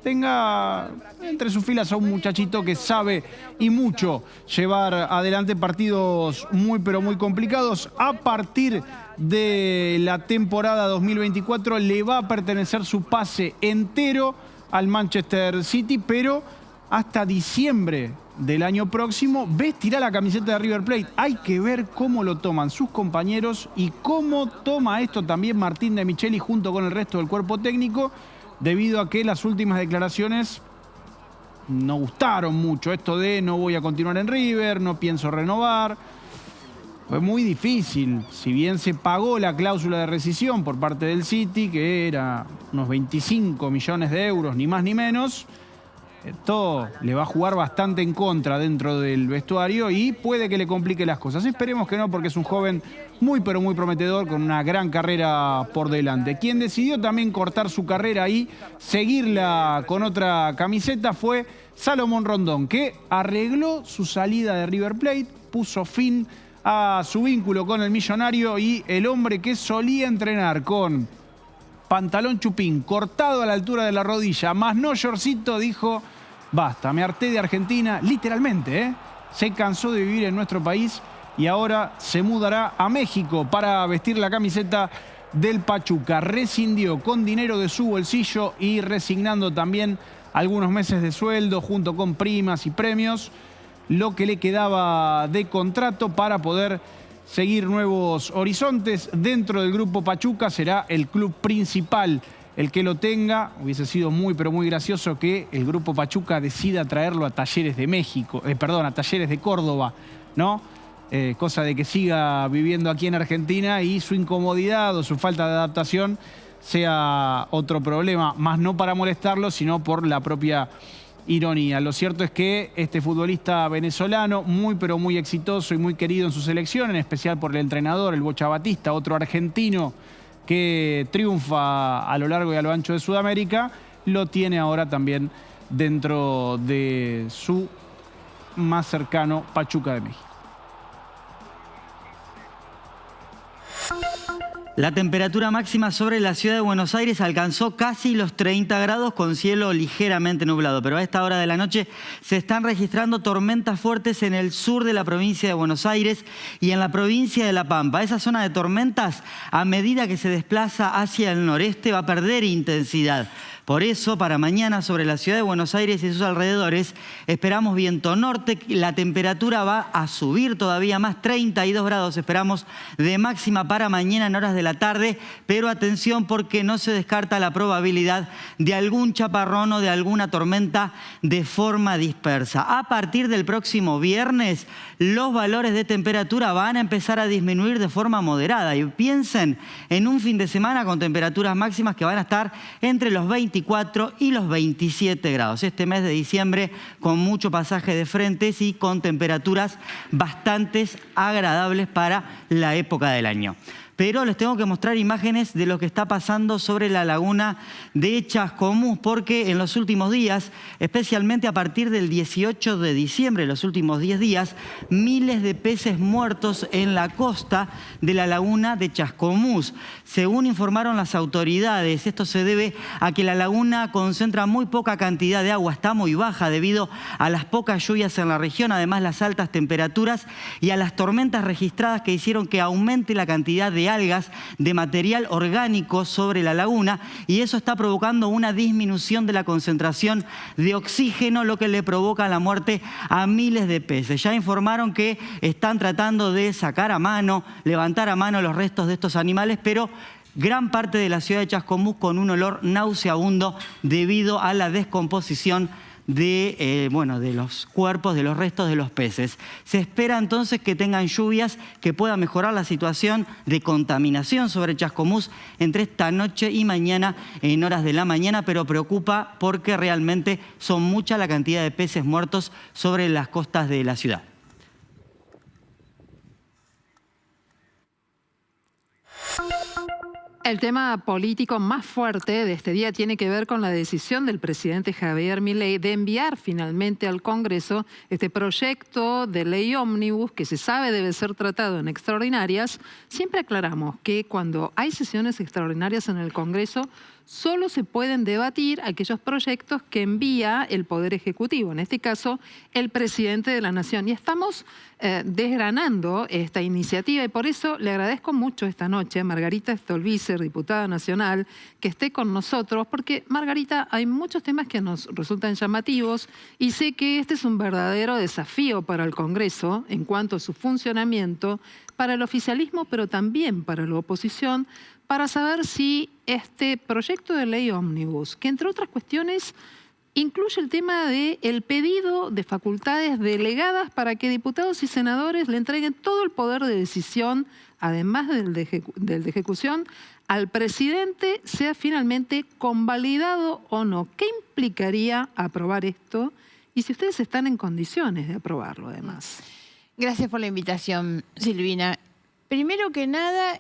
tenga entre sus filas a un muchachito que sabe y mucho llevar adelante partidos muy pero muy complicados. A partir de la temporada 2024 le va a pertenecer su pase entero al Manchester City, pero hasta diciembre del año próximo vestirá la camiseta de River Plate. Hay que ver cómo lo toman sus compañeros y cómo toma esto también Martín de Micheli junto con el resto del cuerpo técnico, debido a que las últimas declaraciones no gustaron mucho. Esto de no voy a continuar en River, no pienso renovar. Fue muy difícil. Si bien se pagó la cláusula de rescisión por parte del City, que era unos 25 millones de euros, ni más ni menos, esto le va a jugar bastante en contra dentro del vestuario y puede que le complique las cosas. Esperemos que no, porque es un joven muy pero muy prometedor con una gran carrera por delante. Quien decidió también cortar su carrera y seguirla con otra camiseta fue Salomón Rondón, que arregló su salida de River Plate, puso fin a su vínculo con el millonario, y el hombre que solía entrenar con pantalón chupín cortado a la altura de la rodilla, más no shortcito, dijo: basta, me harté de Argentina, literalmente, ¿eh? Se cansó de vivir en nuestro país y ahora se mudará a México para vestir la camiseta del Pachuca. Rescindió con dinero de su bolsillo y resignando también algunos meses de sueldo junto con primas y premios, lo que le quedaba de contrato para poder seguir nuevos horizontes. Dentro del grupo Pachuca será el club principal el que lo tenga. Hubiese sido muy pero muy gracioso que el grupo Pachuca decida traerlo a Talleres de México, a Talleres de Córdoba, ¿no? Cosa de que siga viviendo aquí en Argentina y su incomodidad o su falta de adaptación sea otro problema, más no para molestarlo, sino por la propia ironía. Lo cierto es que este futbolista venezolano, muy pero muy exitoso y muy querido en su selección, en especial por el entrenador, el Bocha Batista, otro argentino que triunfa a lo largo y a lo ancho de Sudamérica, lo tiene ahora también dentro de su más cercano Pachuca de México. La temperatura máxima sobre la ciudad de Buenos Aires alcanzó casi los 30 grados con cielo ligeramente nublado, pero a esta hora de la noche se están registrando tormentas fuertes en el sur de la provincia de Buenos Aires y en la provincia de La Pampa. Esa zona de tormentas, a medida que se desplaza hacia el noreste, va a perder intensidad. Por eso, para mañana sobre la ciudad de Buenos Aires y sus alrededores, esperamos viento norte. La temperatura va a subir todavía más, 32 grados esperamos de máxima para mañana en horas de la tarde. Pero atención, porque no se descarta la probabilidad de algún chaparrón o de alguna tormenta de forma dispersa. A partir del próximo viernes, los valores de temperatura van a empezar a disminuir de forma moderada. Y piensen en un fin de semana con temperaturas máximas que van a estar entre los 24 y los 27 grados. Este mes de diciembre con mucho pasaje de frentes y con temperaturas bastante agradables para la época del año. Pero les tengo que mostrar imágenes de lo que está pasando sobre la laguna de Chascomús, porque en los últimos días, especialmente a partir del 18 de diciembre, los últimos 10 días, miles de peces muertos en la costa de la laguna de Chascomús. Según informaron las autoridades, esto se debe a que la laguna concentra muy poca cantidad de agua, está muy baja debido a las pocas lluvias en la región, además las altas temperaturas y a las tormentas registradas que hicieron que aumente la cantidad de algas, de material orgánico sobre la laguna, y eso está provocando una disminución de la concentración de oxígeno, lo que le provoca la muerte a miles de peces. Ya informaron que están tratando de sacar a mano, levantar a mano los restos de estos animales, pero gran parte de la ciudad de Chascomús con un olor nauseabundo debido a la descomposición de los cuerpos, de los restos de los peces. Se espera entonces que tengan lluvias que puedan mejorar la situación de contaminación sobre Chascomús entre esta noche y mañana en horas de la mañana, pero preocupa porque realmente son mucha la cantidad de peces muertos sobre las costas de la ciudad. El tema político más fuerte de este día tiene que ver con la decisión del presidente Javier Milei de enviar finalmente al Congreso este proyecto de ley ómnibus que se sabe debe ser tratado en extraordinarias. Siempre aclaramos que cuando hay sesiones extraordinarias en el Congreso, solo se pueden debatir aquellos proyectos que envía el Poder Ejecutivo, en este caso el presidente de la Nación. Y estamos desgranando esta iniciativa y por eso le agradezco mucho esta noche a Margarita Stolbizer, diputada nacional, que esté con nosotros, porque Margarita, hay muchos temas que nos resultan llamativos y sé que este es un verdadero desafío para el Congreso en cuanto a su funcionamiento, para el oficialismo, pero también para la oposición, para saber si este proyecto de ley ómnibus, que entre otras cuestiones incluye el tema del pedido de facultades delegadas para que diputados y senadores le entreguen todo el poder de decisión, además del de ejecución, al presidente, sea finalmente convalidado o no. ¿Qué implicaría aprobar esto? Y si ustedes están en condiciones de aprobarlo, además. Gracias por la invitación, Silvina. Primero que nada,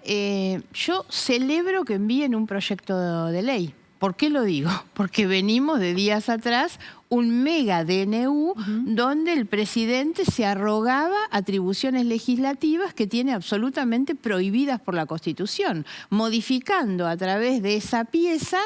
yo celebro que envíen un proyecto de ley. ¿Por qué lo digo? Porque venimos de días atrás un mega DNU donde el presidente se arrogaba atribuciones legislativas que tiene absolutamente prohibidas por la Constitución, modificando a través de esa pieza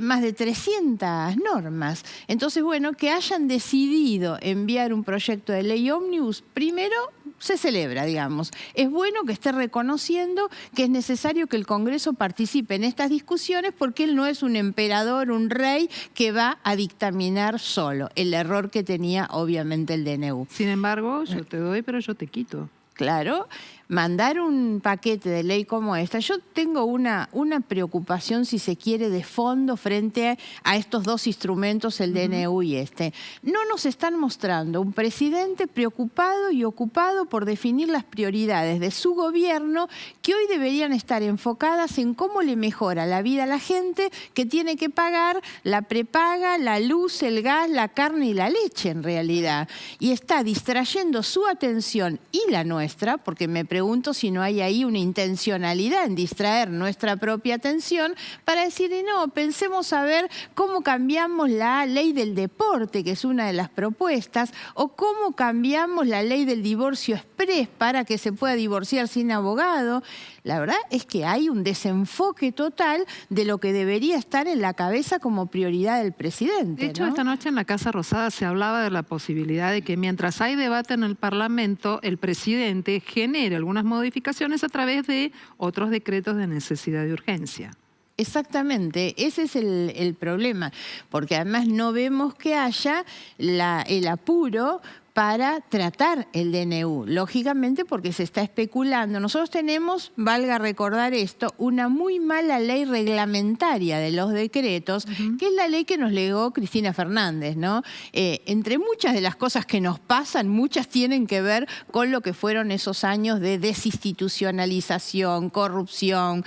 más de 300 normas. Entonces, bueno, que hayan decidido enviar un proyecto de ley ómnibus, primero se celebra, digamos. Es bueno que esté reconociendo que es necesario que el Congreso participe en estas discusiones porque él no es un emperador, un rey que va a dictaminar solo. El error que tenía, obviamente, el DNU. Sin embargo, yo te doy, pero yo te quito. Claro, mandar un paquete de ley como esta, yo tengo una preocupación, si se quiere, de fondo frente a estos dos instrumentos, el DNU y este. No nos están mostrando un presidente preocupado y ocupado por definir las prioridades de su gobierno que hoy deberían estar enfocadas en cómo le mejora la vida a la gente que tiene que pagar la prepaga, la luz, el gas, la carne y la leche en realidad. Y está distrayendo su atención y la nuestra, porque me pregunto si no hay ahí una intencionalidad en distraer nuestra propia atención para decir, no, pensemos a ver cómo cambiamos la ley del deporte, que es una de las propuestas, o cómo cambiamos la ley del divorcio exprés para que se pueda divorciar sin abogado. La verdad es que hay un desenfoque total de lo que debería estar en la cabeza como prioridad del presidente. De hecho, ¿no? Esta noche en la Casa Rosada se hablaba de la posibilidad de que mientras hay debate en el Parlamento, el presidente genere algunas modificaciones a través de otros decretos de necesidad y urgencia. Exactamente, ese es el problema, porque además no vemos que haya el apuro para tratar el DNU, lógicamente porque se está especulando. Nosotros tenemos, valga recordar esto, una muy mala ley reglamentaria de los decretos, que es la ley que nos legó Cristina Fernández, ¿no? Entre muchas de las cosas que nos pasan, muchas tienen que ver con lo que fueron esos años de desinstitucionalización, corrupción,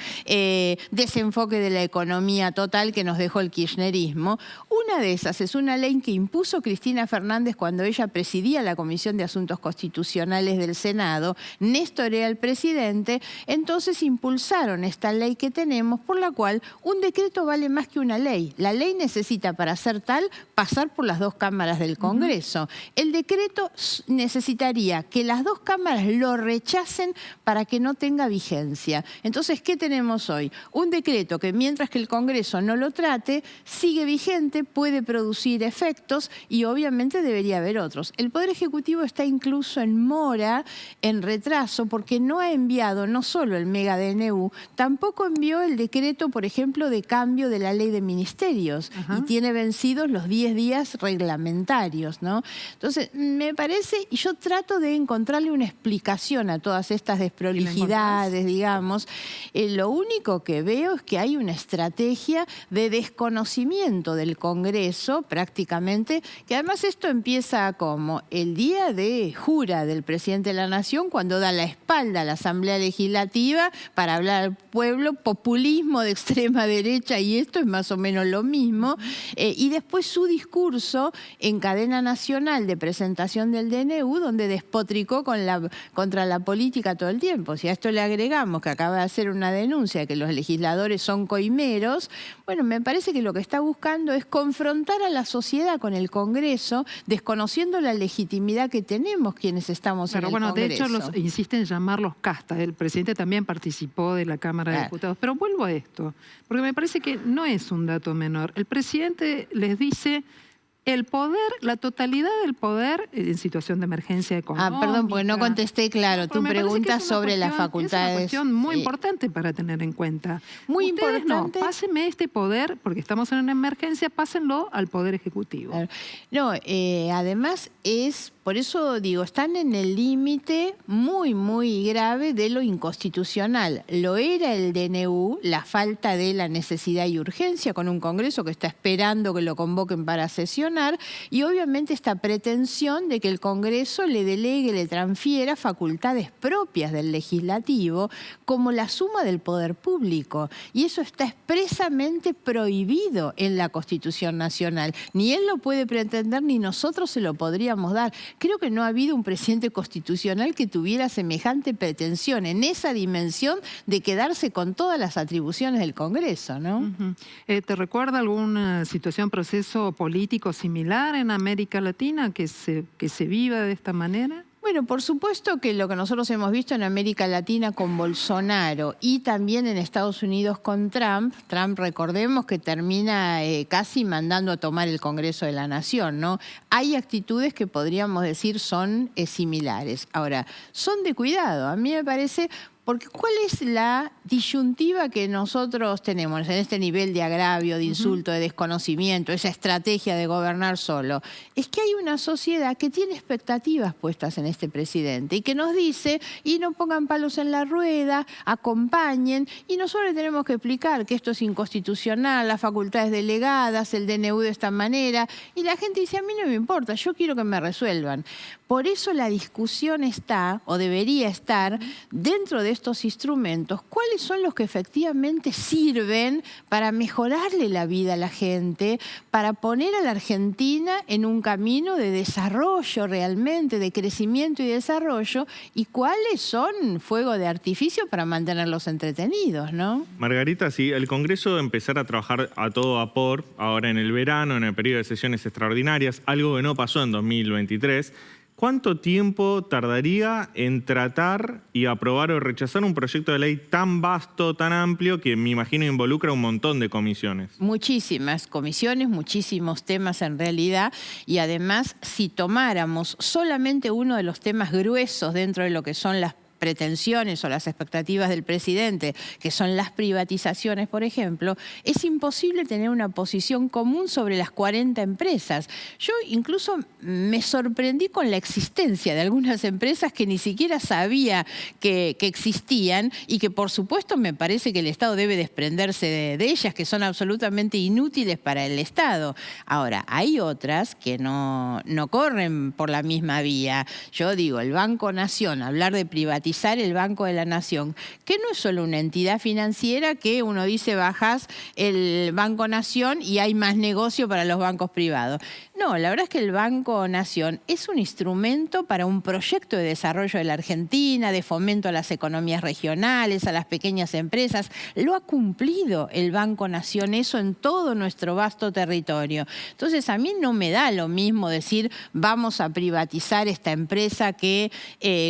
desenfoque de la economía total que nos dejó el kirchnerismo. Una de esas es una ley que impuso Cristina Fernández cuando ella presidía la Comisión de Asuntos Constitucionales del Senado, Néstor era el presidente, entonces impulsaron esta ley que tenemos, por la cual un decreto vale más que una ley. La ley necesita, para ser tal, pasar por las dos cámaras del Congreso. El decreto necesitaría que las dos cámaras lo rechacen para que no tenga vigencia. Entonces, ¿qué tenemos hoy? Un decreto que mientras que el Congreso no lo trate, sigue vigente, puede producir efectos y obviamente debería haber otros. El Poder Ejecutivo está incluso en mora, en retraso, porque no ha enviado no solo el mega DNU, tampoco envió el decreto, por ejemplo, de cambio de la ley de ministerios y tiene vencidos los 10 días reglamentarios, ¿no? Entonces, me parece, y yo trato de encontrarle una explicación a todas estas desprolijidades, digamos. Lo único que veo es que hay una estrategia de desconocimiento del Congreso, prácticamente, que además esto empieza como el día de jura del presidente de la Nación, cuando da la espalda a la Asamblea Legislativa para hablar al pueblo, populismo de extrema derecha, y esto es más o menos lo mismo, y después su discurso en cadena nacional de presentación del DNU, donde despotricó contra la política todo el tiempo. Si a esto le agregamos que acaba de hacer una denuncia de que los legisladores son coimeros, bueno, me parece que lo que está buscando es confrontar a la sociedad con el Congreso, desconociendo la legitimidad que tenemos quienes estamos en el Congreso. De hecho, insisten en llamarlos castas. El presidente también participó de la Cámara de Diputados. Pero vuelvo a esto, porque me parece que no es un dato menor. El presidente les dice el poder, la totalidad del poder en situación de emergencia económica. Perdón, porque no contesté claro tu pregunta sobre las facultades. Es una cuestión muy importante para tener en cuenta. Muy Ustedes importante. No, pásenme este poder, porque estamos en una emergencia, pásenlo al Poder Ejecutivo. No, además por eso digo, están en el límite muy, muy grave de lo inconstitucional. Lo era el DNU, la falta de la necesidad y urgencia con un Congreso que está esperando que lo convoquen para sesionar, y obviamente esta pretensión de que el Congreso le delegue, le transfiera facultades propias del legislativo como la suma del poder público. Y eso está expresamente prohibido en la Constitución Nacional. Ni él lo puede pretender, ni nosotros se lo podríamos dar. Creo que no ha habido un presidente constitucional que tuviera semejante pretensión en esa dimensión de quedarse con todas las atribuciones del Congreso, ¿no? ¿Te recuerda alguna situación, proceso político similar en América Latina que se viva de esta manera? Bueno, por supuesto que lo que nosotros hemos visto en América Latina con Bolsonaro y también en Estados Unidos con Trump, recordemos que termina casi mandando a tomar el Congreso de la Nación, ¿no? Hay actitudes que podríamos decir son similares. Ahora, son de cuidado, a mí me parece. Porque ¿cuál es la disyuntiva que nosotros tenemos en este nivel de agravio, de insulto, de desconocimiento, esa estrategia de gobernar solo? Es que hay una sociedad que tiene expectativas puestas en este presidente y que nos dice, y no pongan palos en la rueda, acompañen, y nosotros le tenemos que explicar que esto es inconstitucional, las facultades delegadas, el DNU de esta manera, y la gente dice, a mí no me importa, yo quiero que me resuelvan. Por eso la discusión está, o debería estar, dentro de estos instrumentos, ¿cuáles son los que efectivamente sirven para mejorarle la vida a la gente, para poner a la Argentina en un camino de desarrollo realmente, de crecimiento y desarrollo, y cuáles son fuego de artificio para mantenerlos entretenidos, ¿no? Margarita, si el Congreso empezara a trabajar a todo vapor, ahora en el verano, en el periodo de sesiones extraordinarias, algo que no pasó en 2023, ¿cuánto tiempo tardaría en tratar y aprobar o rechazar un proyecto de ley tan vasto, tan amplio, que me imagino involucra un montón de comisiones? Muchísimas comisiones, muchísimos temas en realidad, y además si tomáramos solamente uno de los temas gruesos dentro de lo que son las pretensiones o las expectativas del presidente, que son las privatizaciones, por ejemplo, es imposible tener una posición común sobre las 40 empresas. Yo incluso me sorprendí con la existencia de algunas empresas que ni siquiera sabía que existían y que, por supuesto, me parece que el Estado debe desprenderse de ellas, que son absolutamente inútiles para el Estado. Ahora, hay otras que no corren por la misma vía. Yo digo, el Banco Nación, hablar de privatizar el Banco de la Nación, que no es solo una entidad financiera que uno dice bajás el Banco Nación y hay más negocio para los bancos privados. No, la verdad es que el Banco Nación es un instrumento para un proyecto de desarrollo de la Argentina, de fomento a las economías regionales, a las pequeñas empresas. Lo ha cumplido el Banco Nación eso en todo nuestro vasto territorio. Entonces a mí no me da lo mismo decir vamos a privatizar esta empresa que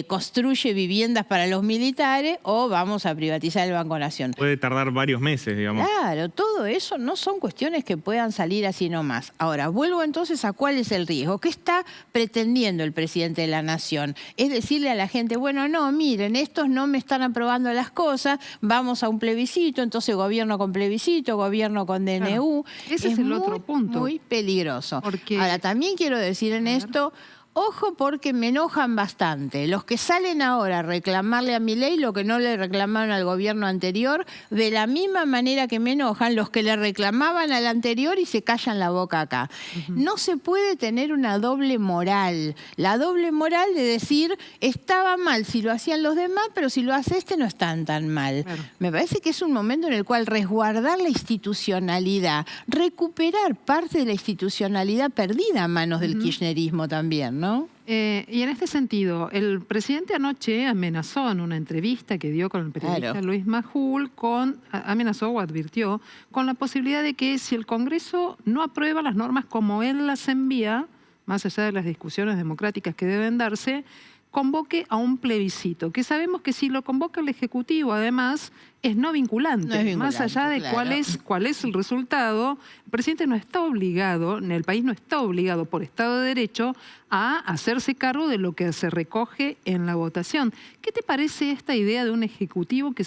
construye viviendas para los militares o vamos a privatizar el Banco Nación. Puede tardar varios meses, digamos. Claro, todo eso no son cuestiones que puedan salir así nomás. Ahora, vuelvo entonces a cuál es el riesgo. ¿Qué está pretendiendo el presidente de la Nación? Es decirle a la gente, bueno, no, miren, estos no me están aprobando las cosas, vamos a un plebiscito, entonces gobierno con plebiscito, gobierno con DNU. Claro, ese es el otro punto. Muy peligroso. Porque... Ahora, también quiero decir en esto... ojo porque me enojan bastante. Los que salen ahora a reclamarle a Milei lo que no le reclamaron al gobierno anterior, de la misma manera que me enojan los que le reclamaban al anterior y se callan la boca acá. No se puede tener una doble moral. La doble moral de decir, estaba mal si lo hacían los demás, pero si lo hace este no están tan mal. Claro. Me parece que es un momento en el cual resguardar la institucionalidad, recuperar parte de la institucionalidad perdida a manos del kirchnerismo también, ¿no? Y en este sentido, el presidente anoche amenazó en una entrevista que dio con el periodista Luis Majul, amenazó o advirtió con la posibilidad de que si el Congreso no aprueba las normas como él las envía, más allá de las discusiones democráticas que deben darse, convoque a un plebiscito, que sabemos que si lo convoca el Ejecutivo, además, es no vinculante. Más allá de cuál es el resultado, el presidente no está obligado, el país no está obligado por Estado de Derecho a hacerse cargo de lo que se recoge en la votación. ¿Qué te parece esta idea de un Ejecutivo que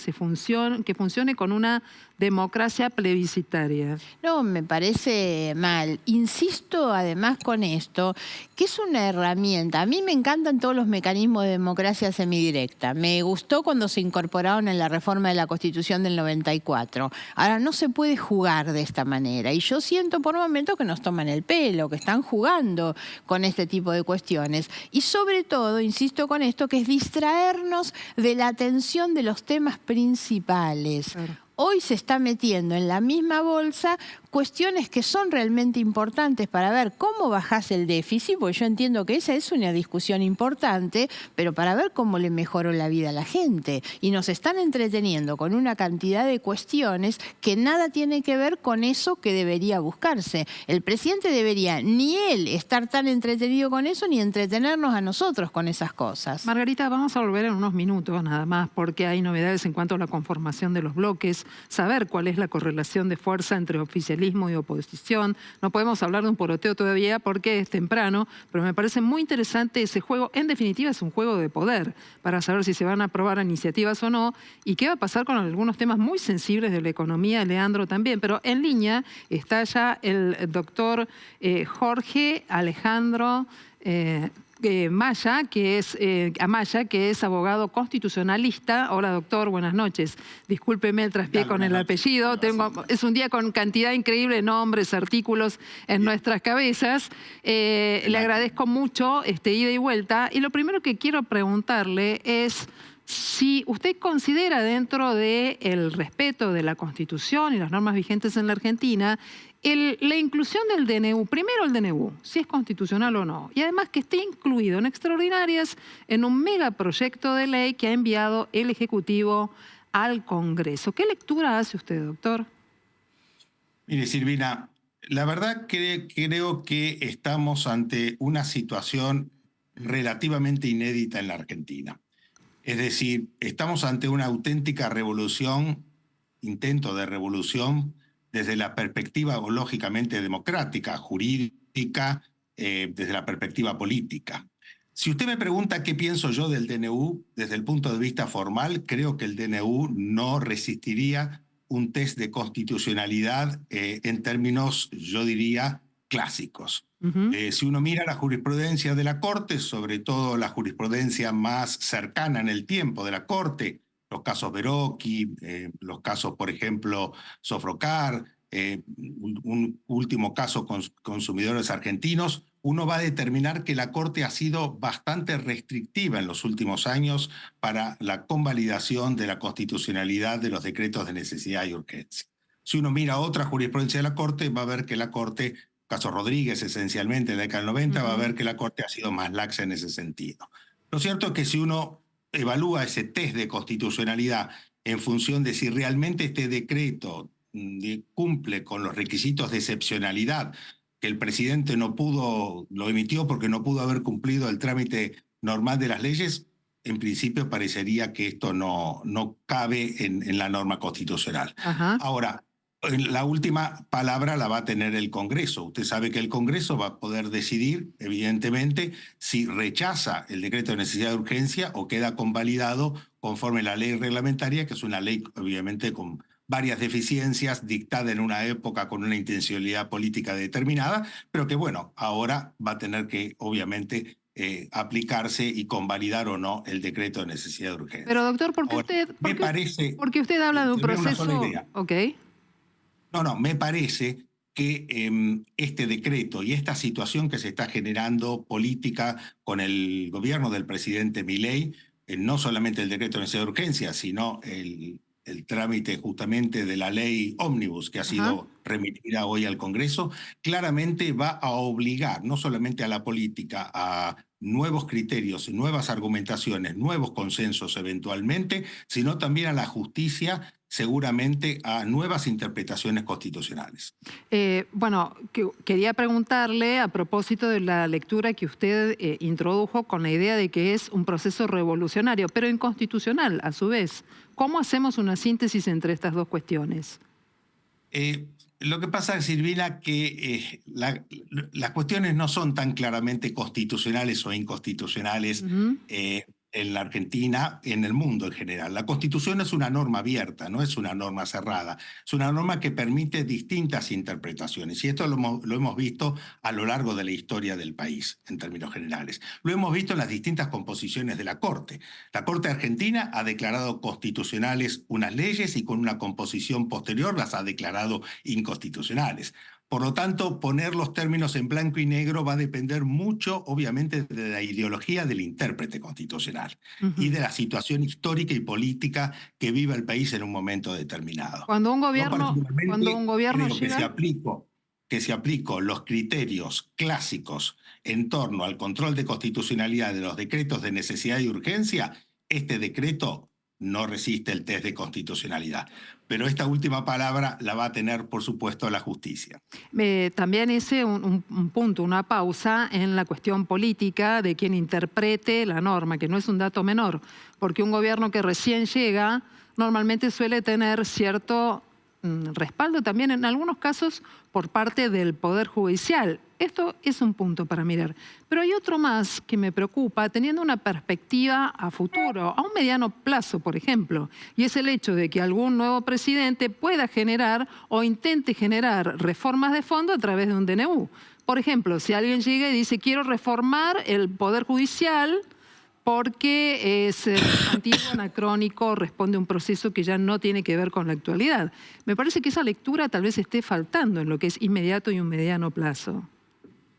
funcione con una democracia plebiscitaria? No, me parece mal. Insisto además con esto, que es una herramienta. A mí me encantan todos los mecanismos de democracia semidirecta. Me gustó cuando se incorporaron en la reforma de la Constitución del 94. Ahora, no se puede jugar de esta manera. Y yo siento por momentos que nos toman el pelo, que están jugando con este tipo de cuestiones. Y sobre todo, insisto con esto, que es distraernos de la atención de los temas principales. Claro. Hoy se está metiendo en la misma bolsa cuestiones que son realmente importantes para ver cómo bajás el déficit, porque yo entiendo que esa es una discusión importante, pero para ver cómo le mejoró la vida a la gente. Y nos están entreteniendo con una cantidad de cuestiones que nada tiene que ver con eso que debería buscarse. El presidente debería ni él estar tan entretenido con eso, ni entretenernos a nosotros con esas cosas. Margarita, vamos a volver en unos minutos nada más, porque hay novedades en cuanto a la conformación de los bloques, saber cuál es la correlación de fuerza entre oficialismo y oposición. No podemos hablar de un poroteo todavía porque es temprano, pero me parece muy interesante ese juego. En definitiva, es un juego de poder para saber si se van a aprobar iniciativas o no y qué va a pasar con algunos temas muy sensibles de la economía, Leandro también. Pero en línea está ya el doctor Jorge Alejandro Amaya, que es abogado constitucionalista. Hola, doctor, buenas noches. Discúlpeme el traspié con el apellido. Es un día con cantidad increíble de nombres, artículos en nuestras cabezas. Le agradezco mucho ida y vuelta. Y lo primero que quiero preguntarle es si usted considera, dentro del respeto de la Constitución y las normas vigentes en la Argentina, la inclusión del DNU, primero el DNU, si es constitucional o no, y además que esté incluido en extraordinarias en un megaproyecto de ley que ha enviado el Ejecutivo al Congreso. ¿Qué lectura hace usted, doctor? Mire, Silvina, la verdad creo que estamos ante una situación relativamente inédita en la Argentina. Es decir, estamos ante una auténtica revolución, intento de revolución, desde la perspectiva lógicamente democrática, jurídica, desde la perspectiva política. Si usted me pregunta qué pienso yo del DNU, desde el punto de vista formal, creo que el DNU no resistiría un test de constitucionalidad en términos, yo diría, clásicos. Si uno mira la jurisprudencia de la Corte, sobre todo la jurisprudencia más cercana en el tiempo de la Corte, los casos Verocchi, los casos, por ejemplo, Sofrocar, un último caso con consumidores argentinos, uno va a determinar que la Corte ha sido bastante restrictiva en los últimos años para la convalidación de la constitucionalidad de los decretos de necesidad y urgencia. Si uno mira otra jurisprudencia de la Corte, va a ver que la Corte, caso Rodríguez esencialmente en la década del 90, va a ver que la Corte ha sido más laxa en ese sentido. Lo cierto es que si uno evalúa ese test de constitucionalidad en función de si realmente este decreto cumple con los requisitos de excepcionalidad, que el presidente lo emitió porque no pudo haber cumplido el trámite normal de las leyes, en principio parecería que esto no cabe en la norma constitucional. Ahora, la última palabra la va a tener el Congreso. Usted sabe que el Congreso va a poder decidir, evidentemente, si rechaza el decreto de necesidad de urgencia o queda convalidado conforme la ley reglamentaria, que es una ley, obviamente, con varias deficiencias, dictada en una época con una intencionalidad política determinada, pero que, bueno, ahora va a tener que, obviamente, aplicarse y convalidar o no el decreto de necesidad de urgencia. Pero doctor, ¿por qué porque usted habla de un proceso? Una sola idea. Ok. No, me parece que este decreto y esta situación que se está generando política con el gobierno del presidente Milei, no solamente el decreto de necesidad de urgencia, sino el trámite justamente de la ley ómnibus que ha sido remitida hoy al Congreso, claramente va a obligar no solamente a la política a nuevos criterios, nuevas argumentaciones, nuevos consensos eventualmente, sino también a la justicia seguramente a nuevas interpretaciones constitucionales. Bueno, quería preguntarle a propósito de la lectura que usted introdujo con la idea de que es un proceso revolucionario, pero inconstitucional a su vez. ¿Cómo hacemos una síntesis entre estas dos cuestiones? Lo que pasa, Silvina, que las cuestiones no son tan claramente constitucionales o inconstitucionales en la Argentina, en el mundo en general. La Constitución es una norma abierta, no es una norma cerrada. Es una norma que permite distintas interpretaciones. Y esto lo hemos visto a lo largo de la historia del país, en términos generales. Lo hemos visto en las distintas composiciones de la Corte. La Corte Argentina ha declarado constitucionales unas leyes y con una composición posterior las ha declarado inconstitucionales. Por lo tanto, poner los términos en blanco y negro va a depender mucho, obviamente, de la ideología del intérprete constitucional y de la situación histórica y política que vive el país en un momento determinado. Cuando un gobierno, llega... que se aplico los criterios clásicos en torno al control de constitucionalidad de los decretos de necesidad y urgencia, este decreto no resiste el test de constitucionalidad. Pero esta última palabra la va a tener, por supuesto, la justicia. También hice un punto, una pausa en la cuestión política de quien interprete la norma, que no es un dato menor, porque un gobierno que recién llega normalmente suele tener cierto respaldo también en algunos casos por parte del Poder Judicial. Esto es un punto para mirar. Pero hay otro más que me preocupa teniendo una perspectiva a futuro, a un mediano plazo, por ejemplo, y es el hecho de que algún nuevo presidente pueda generar o intente generar reformas de fondo a través de un DNU. Por ejemplo, si alguien llega y dice quiero reformar el Poder Judicial porque es antiguo, anacrónico, responde a un proceso que ya no tiene que ver con la actualidad. Me parece que esa lectura tal vez esté faltando en lo que es inmediato y un mediano plazo.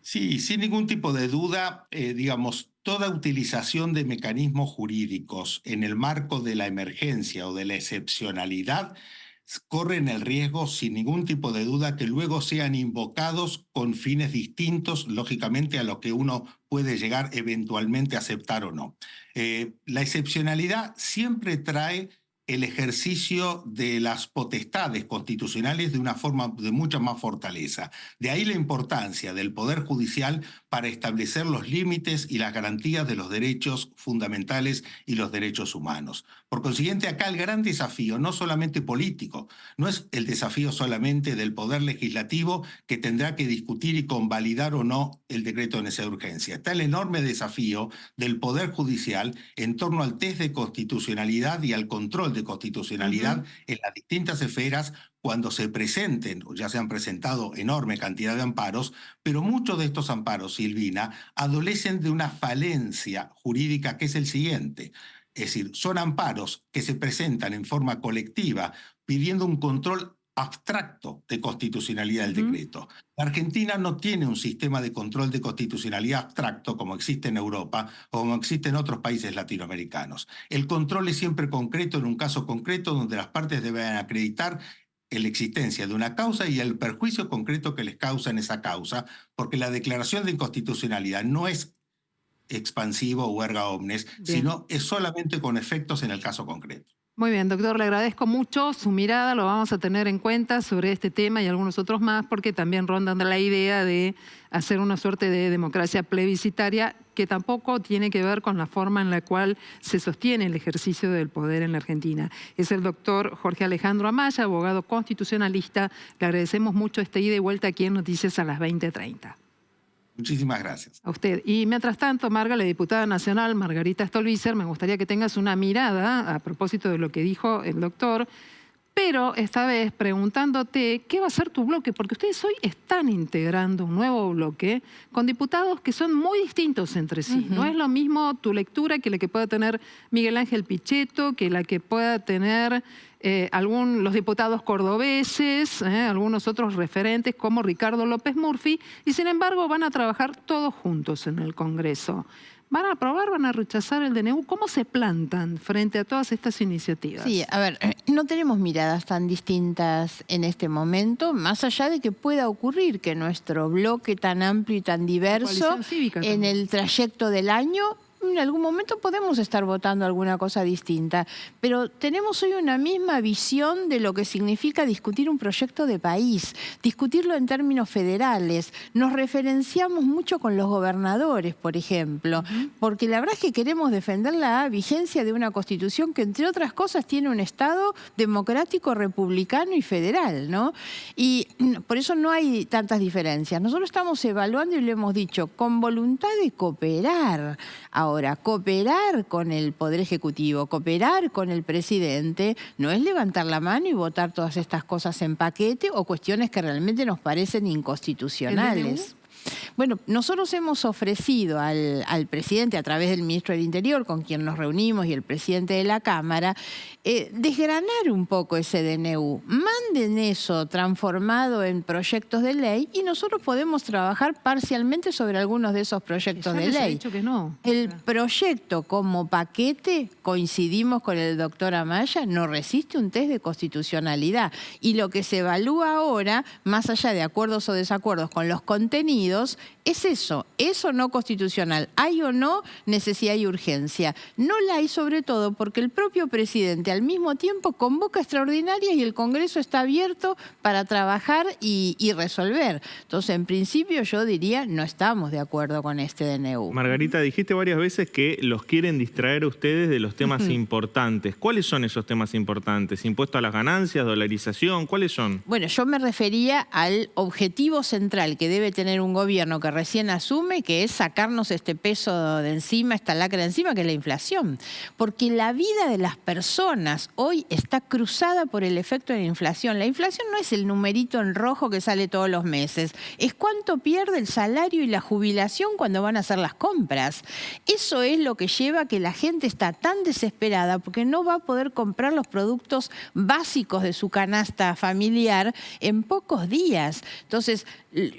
Sí, sin ningún tipo de duda, digamos, toda utilización de mecanismos jurídicos en el marco de la emergencia o de la excepcionalidad corren el riesgo, sin ningún tipo de duda, que luego sean invocados con fines distintos, lógicamente, a lo que uno puede llegar eventualmente a aceptar o no. La excepcionalidad siempre trae el ejercicio de las potestades constitucionales de una forma de mucha más fortaleza. De ahí la importancia del Poder Judicial para establecer los límites y las garantías de los derechos fundamentales y los derechos humanos. Por consiguiente, acá el gran desafío, no solamente político, no es el desafío solamente del Poder Legislativo que tendrá que discutir y convalidar o no el decreto de necesidad de urgencia. Está el enorme desafío del Poder Judicial en torno al test de constitucionalidad y al control de constitucionalidad en las distintas esferas cuando se presenten, o ya se han presentado enorme cantidad de amparos, pero muchos de estos amparos, Silvina, adolecen de una falencia jurídica que es el siguiente. Es decir, son amparos que se presentan en forma colectiva pidiendo un control abstracto de constitucionalidad del decreto. La Argentina no tiene un sistema de control de constitucionalidad abstracto como existe en Europa o como existe en otros países latinoamericanos. El control es siempre concreto en un caso concreto donde las partes deben acreditar la existencia de una causa y el perjuicio concreto que les causa en esa causa, porque la declaración de inconstitucionalidad no es expansivo o erga omnes, sino es solamente con efectos en el caso concreto. Muy bien, doctor, le agradezco mucho su mirada, lo vamos a tener en cuenta sobre este tema y algunos otros más, porque también rondan la idea de hacer una suerte de democracia plebiscitaria que tampoco tiene que ver con la forma en la cual se sostiene el ejercicio del poder en la Argentina. Es el doctor Jorge Alejandro Amaya, abogado constitucionalista. Le agradecemos mucho esta ida y vuelta aquí en Noticias a las 20:30. Muchísimas gracias. A usted. Y mientras tanto, Marga, la diputada nacional Margarita Stolbizer, me gustaría que tengas una mirada a propósito de lo que dijo el doctor, pero esta vez preguntándote qué va a ser tu bloque, porque ustedes hoy están integrando un nuevo bloque con diputados que son muy distintos entre sí. No es lo mismo tu lectura que la que pueda tener Miguel Ángel Pichetto, que la que pueda tener los diputados cordobeses, algunos otros referentes como Ricardo López Murphy, y sin embargo van a trabajar todos juntos en el Congreso. ¿Van a aprobar, van a rechazar el DNU? ¿Cómo se plantan frente a todas estas iniciativas? Sí, a ver, no tenemos miradas tan distintas en este momento, más allá de que pueda ocurrir que nuestro bloque tan amplio y tan diverso en el trayecto del año, en algún momento podemos estar votando alguna cosa distinta, pero tenemos hoy una misma visión de lo que significa discutir un proyecto de país, discutirlo en términos federales. Nos referenciamos mucho con los gobernadores, por ejemplo, porque la verdad es que queremos defender la vigencia de una Constitución que, entre otras cosas, tiene un Estado democrático, republicano y federal, ¿no? Y por eso no hay tantas diferencias. Nosotros estamos evaluando, y lo hemos dicho, con voluntad de cooperar. Ahora, cooperar con el Poder Ejecutivo, cooperar con el presidente, no es levantar la mano y votar todas estas cosas en paquete o cuestiones que realmente nos parecen inconstitucionales. Bueno, nosotros hemos ofrecido al presidente, a través del ministro del Interior, con quien nos reunimos, y el presidente de la Cámara, desgranar un poco ese DNU. Manden eso transformado en proyectos de ley y nosotros podemos trabajar parcialmente sobre algunos de esos proyectos de ley. Dicho que no. El proyecto como paquete, coincidimos con el doctor Amaya, no resiste un test de constitucionalidad. Y lo que se evalúa ahora, más allá de acuerdos o desacuerdos con los contenidos, es eso no constitucional. ¿Hay o no necesidad y urgencia? No la hay, sobre todo porque el propio presidente al mismo tiempo convoca extraordinarias y el Congreso está abierto para trabajar y resolver. Entonces, en principio, yo diría, no estamos de acuerdo con este DNU. Margarita, dijiste varias veces que los quieren distraer a ustedes de los temas importantes. ¿Cuáles son esos temas importantes? ¿Impuesto a las ganancias, dolarización? ¿Cuáles son? Bueno, yo me refería al objetivo central que debe tener un gobierno que recién asume, que es sacarnos este peso de encima, esta lacra de encima, que es la inflación. Porque la vida de las personas hoy está cruzada por el efecto de la inflación. La inflación no es el numerito en rojo que sale todos los meses, es cuánto pierde el salario y la jubilación cuando van a hacer las compras. Eso es lo que lleva a que la gente está tan desesperada porque no va a poder comprar los productos básicos de su canasta familiar en pocos días. Entonces,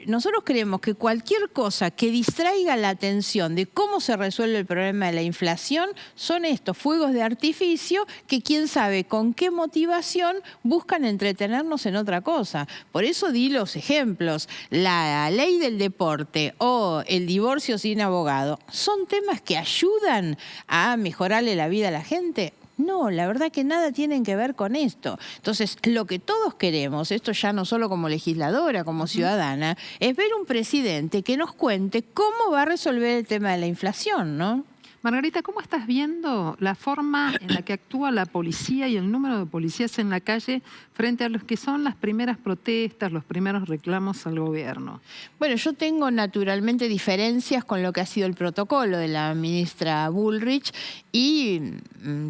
nosotros creemos que cualquier cosa que distraiga la atención de cómo se resuelve el problema de la inflación son estos fuegos de artificio que quién sabe con qué motivación buscan entretenernos en otra cosa. Por eso di los ejemplos. La ley del deporte o el divorcio sin abogado, ¿son temas que ayudan a mejorarle la vida a la gente? No, la verdad que nada tienen que ver con esto. Entonces, lo que todos queremos, esto ya no solo como legisladora, como ciudadana, es ver un presidente que nos cuente cómo va a resolver el tema de la inflación, ¿no? Margarita, ¿cómo estás viendo la forma en la que actúa la policía y el número de policías en la calle frente a los que son las primeras protestas, los primeros reclamos al gobierno? Bueno, yo tengo naturalmente diferencias con lo que ha sido el protocolo de la ministra Bullrich y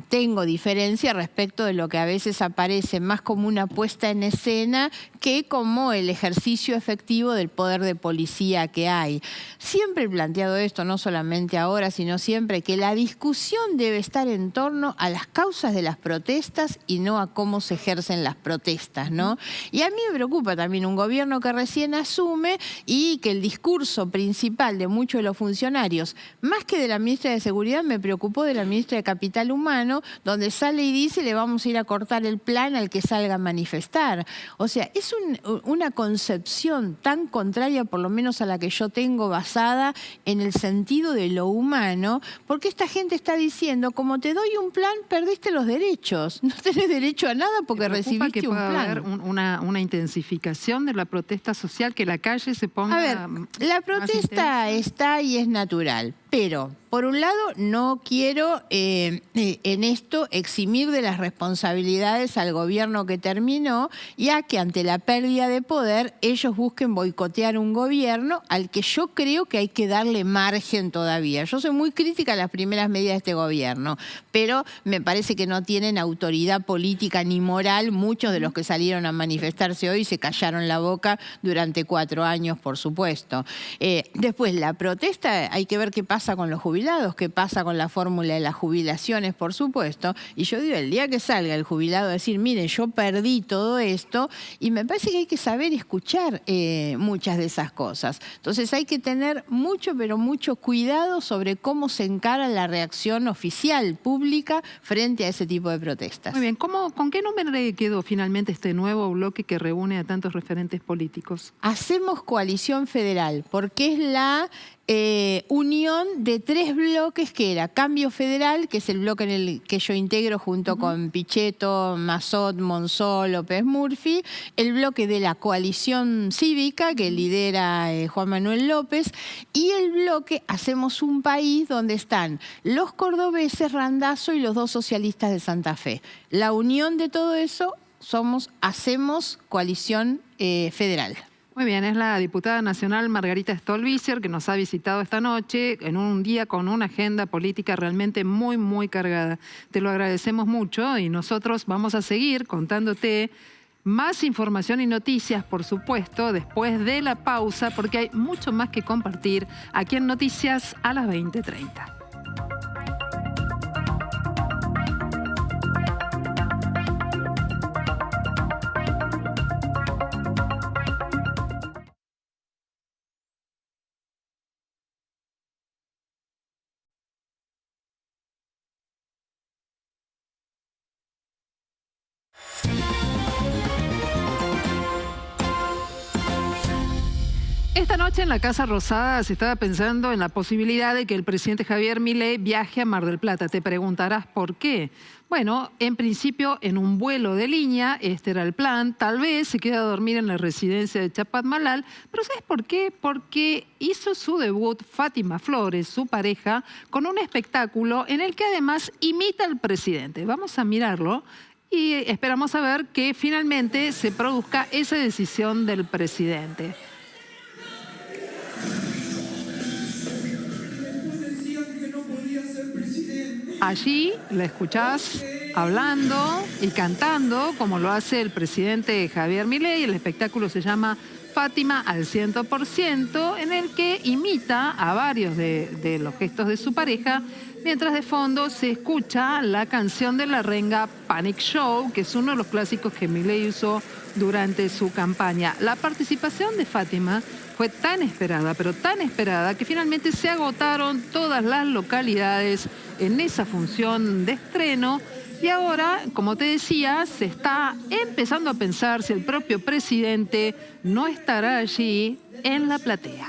tengo diferencias respecto de lo que a veces aparece más como una puesta en escena que como el ejercicio efectivo del poder de policía que hay. Siempre he planteado esto, no solamente ahora, sino siempre, que la discusión debe estar en torno a las causas de las protestas y no a cómo se ejercen las protestas, ¿no? Y a mí me preocupa también un gobierno que recién asume y que el discurso principal de muchos de los funcionarios, más que de la ministra de Seguridad, me preocupó de la ministra de Capital Humano, donde sale y dice le vamos a ir a cortar el plan al que salga a manifestar. O sea, es una concepción tan contraria, por lo menos a la que yo tengo, basada en el sentido de lo humano, porque esta gente está diciendo, como te doy un plan, perdiste los derechos. No tenés derecho a nada porque recibiste un plan. ¿Puede haber una intensificación de la protesta social, que la calle se ponga? A ver, la protesta está y es natural. Pero, por un lado, no quiero en esto eximir de las responsabilidades al gobierno que terminó, ya que ante la pérdida de poder ellos busquen boicotear un gobierno al que yo creo que hay que darle margen todavía. Yo soy muy crítica a las primeras medidas de este gobierno, pero me parece que no tienen autoridad política ni moral muchos de los que salieron a manifestarse hoy y se callaron la boca durante 4 años, por supuesto. Después, la protesta, hay que ver qué pasa con los jubilados, qué pasa con la fórmula de las jubilaciones, por supuesto. Y yo digo, el día que salga el jubilado a decir, miren, yo perdí todo esto, y me parece que hay que saber escuchar muchas de esas cosas. Entonces hay que tener mucho, pero mucho cuidado sobre cómo se encara la reacción oficial, pública, frente a ese tipo de protestas. Muy bien, ¿con qué nombre quedó finalmente este nuevo bloque que reúne a tantos referentes políticos? Hacemos Coalición Federal, porque es la unión de 3 bloques que era Cambio Federal, que es el bloque en el que yo integro junto con Pichetto, Massot, Monzó, López Murphy, el bloque de la Coalición Cívica, que lidera Juan Manuel López, y el bloque Hacemos un País, donde están los cordobeses, Randazzo y los 2 socialistas de Santa Fe. La unión de todo eso hacemos Coalición Federal. Muy bien, es la diputada nacional Margarita Stolbizer que nos ha visitado esta noche en un día con una agenda política realmente muy, muy cargada. Te lo agradecemos mucho y nosotros vamos a seguir contándote más información y noticias, por supuesto, después de la pausa, porque hay mucho más que compartir aquí en Noticias a las 20:30. Esta noche en la Casa Rosada se estaba pensando en la posibilidad de que el presidente Javier Milei viaje a Mar del Plata. Te preguntarás por qué. Bueno, en principio en un vuelo de línea, este era el plan. Tal vez se quede a dormir en la residencia de Chapadmalal. Pero ¿sabes por qué? Porque hizo su debut Fátima Flores, su pareja, con un espectáculo en el que además imita al presidente. Vamos a mirarlo y esperamos a ver que finalmente se produzca esa decisión del presidente. Allí la escuchás hablando y cantando como lo hace el presidente Javier Milei. El espectáculo se llama Fátima al 100%, en el que imita a varios de los gestos de su pareja, mientras de fondo se escucha la canción de la renga Panic Show, que es uno de los clásicos que Milei usó durante su campaña. La participación de Fátima fue tan esperada, pero tan esperada, que finalmente se agotaron todas las localidades en esa función de estreno. Y ahora, como te decía, se está empezando a pensar si el propio presidente no estará allí en la platea.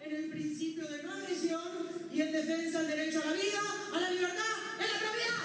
En el principio de no agresión y en defensa del derecho a la vida, a la libertad, a la propiedad.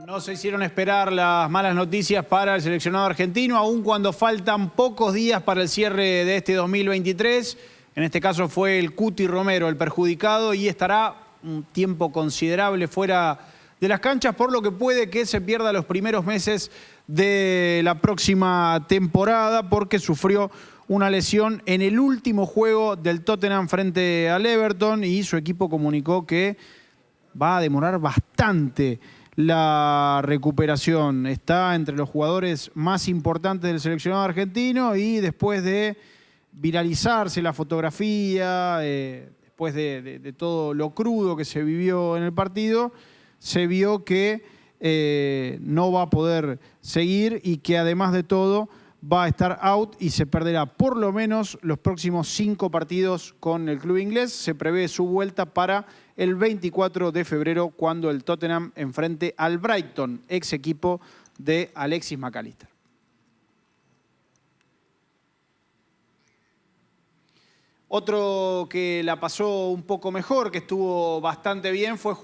No se hicieron esperar las malas noticias para el seleccionado argentino, aun cuando faltan pocos días para el cierre de este 2023. En este caso fue el Cuti Romero el perjudicado y estará un tiempo considerable fuera de las canchas, por lo que puede que se pierda los primeros meses de la próxima temporada, porque sufrió una lesión en el último juego del Tottenham frente al Everton y su equipo comunicó que va a demorar bastante la recuperación. Está entre los jugadores más importantes del seleccionado argentino y después de viralizarse la fotografía, después de todo lo crudo que se vivió en el partido, se vio que no va a poder seguir y que además de todo va a estar out y se perderá por lo menos los próximos 5 partidos con el club inglés. Se prevé su vuelta para el 24 de febrero cuando el Tottenham enfrente al Brighton, ex equipo de Alexis McAllister. Otro que la pasó un poco mejor, que estuvo bastante bien, fue...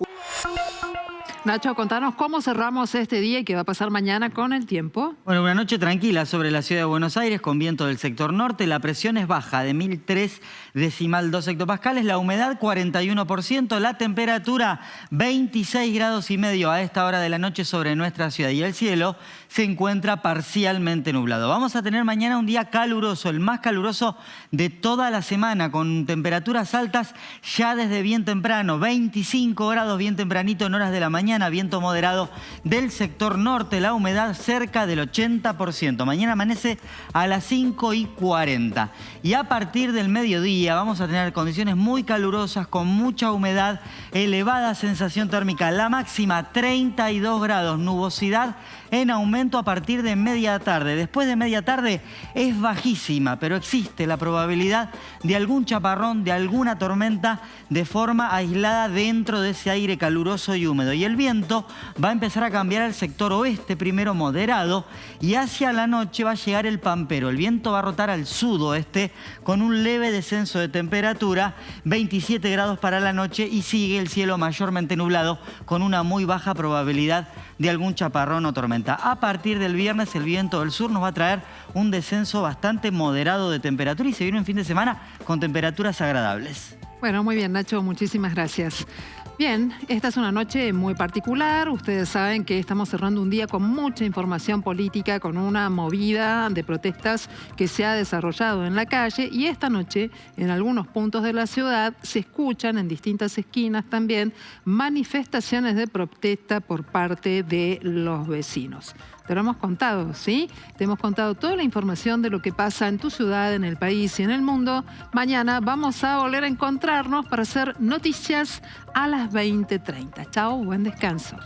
Nacho, contanos cómo cerramos este día y qué va a pasar mañana con el tiempo. Bueno, una noche tranquila sobre la ciudad de Buenos Aires con viento del sector norte. La presión es baja de 1003,2 hectopascales. La humedad 41%. La temperatura 26,5 grados a esta hora de la noche sobre nuestra ciudad. Y el cielo se encuentra parcialmente nublado. Vamos a tener mañana un día caluroso, el más caluroso de toda la semana, con temperaturas altas ya desde bien temprano. 25 grados bien tempranito en horas de la mañana. Viento moderado del sector norte, la humedad cerca del 80%. Mañana amanece a las 5:40. Y a partir del mediodía vamos a tener condiciones muy calurosas con mucha humedad, elevada sensación térmica. La máxima 32 grados, nubosidad en aumento a partir de media tarde. Después de media tarde es bajísima, pero existe la probabilidad de algún chaparrón, de alguna tormenta de forma aislada dentro de ese aire caluroso y húmedo. Y el viento va a empezar a cambiar al sector oeste, primero moderado, y hacia la noche va a llegar el pampero. El viento va a rotar al sudoeste con un leve descenso de temperatura, 27 grados para la noche, y sigue el cielo mayormente nublado con una muy baja probabilidad de algún chaparrón o tormenta. A partir del viernes el viento del sur nos va a traer un descenso bastante moderado de temperatura y se viene un fin de semana con temperaturas agradables. Bueno, muy bien, Nacho, muchísimas gracias. Bien, esta es una noche muy particular. Ustedes saben que estamos cerrando un día con mucha información política, con una movida de protestas que se ha desarrollado en la calle, y esta noche en algunos puntos de la ciudad se escuchan en distintas esquinas también manifestaciones de protesta por parte de los vecinos. Te lo hemos contado, ¿sí? Te hemos contado toda la información de lo que pasa en tu ciudad, en el país y en el mundo. Mañana vamos a volver a encontrarnos para hacer noticias a las 20:30. Chao, buen descanso.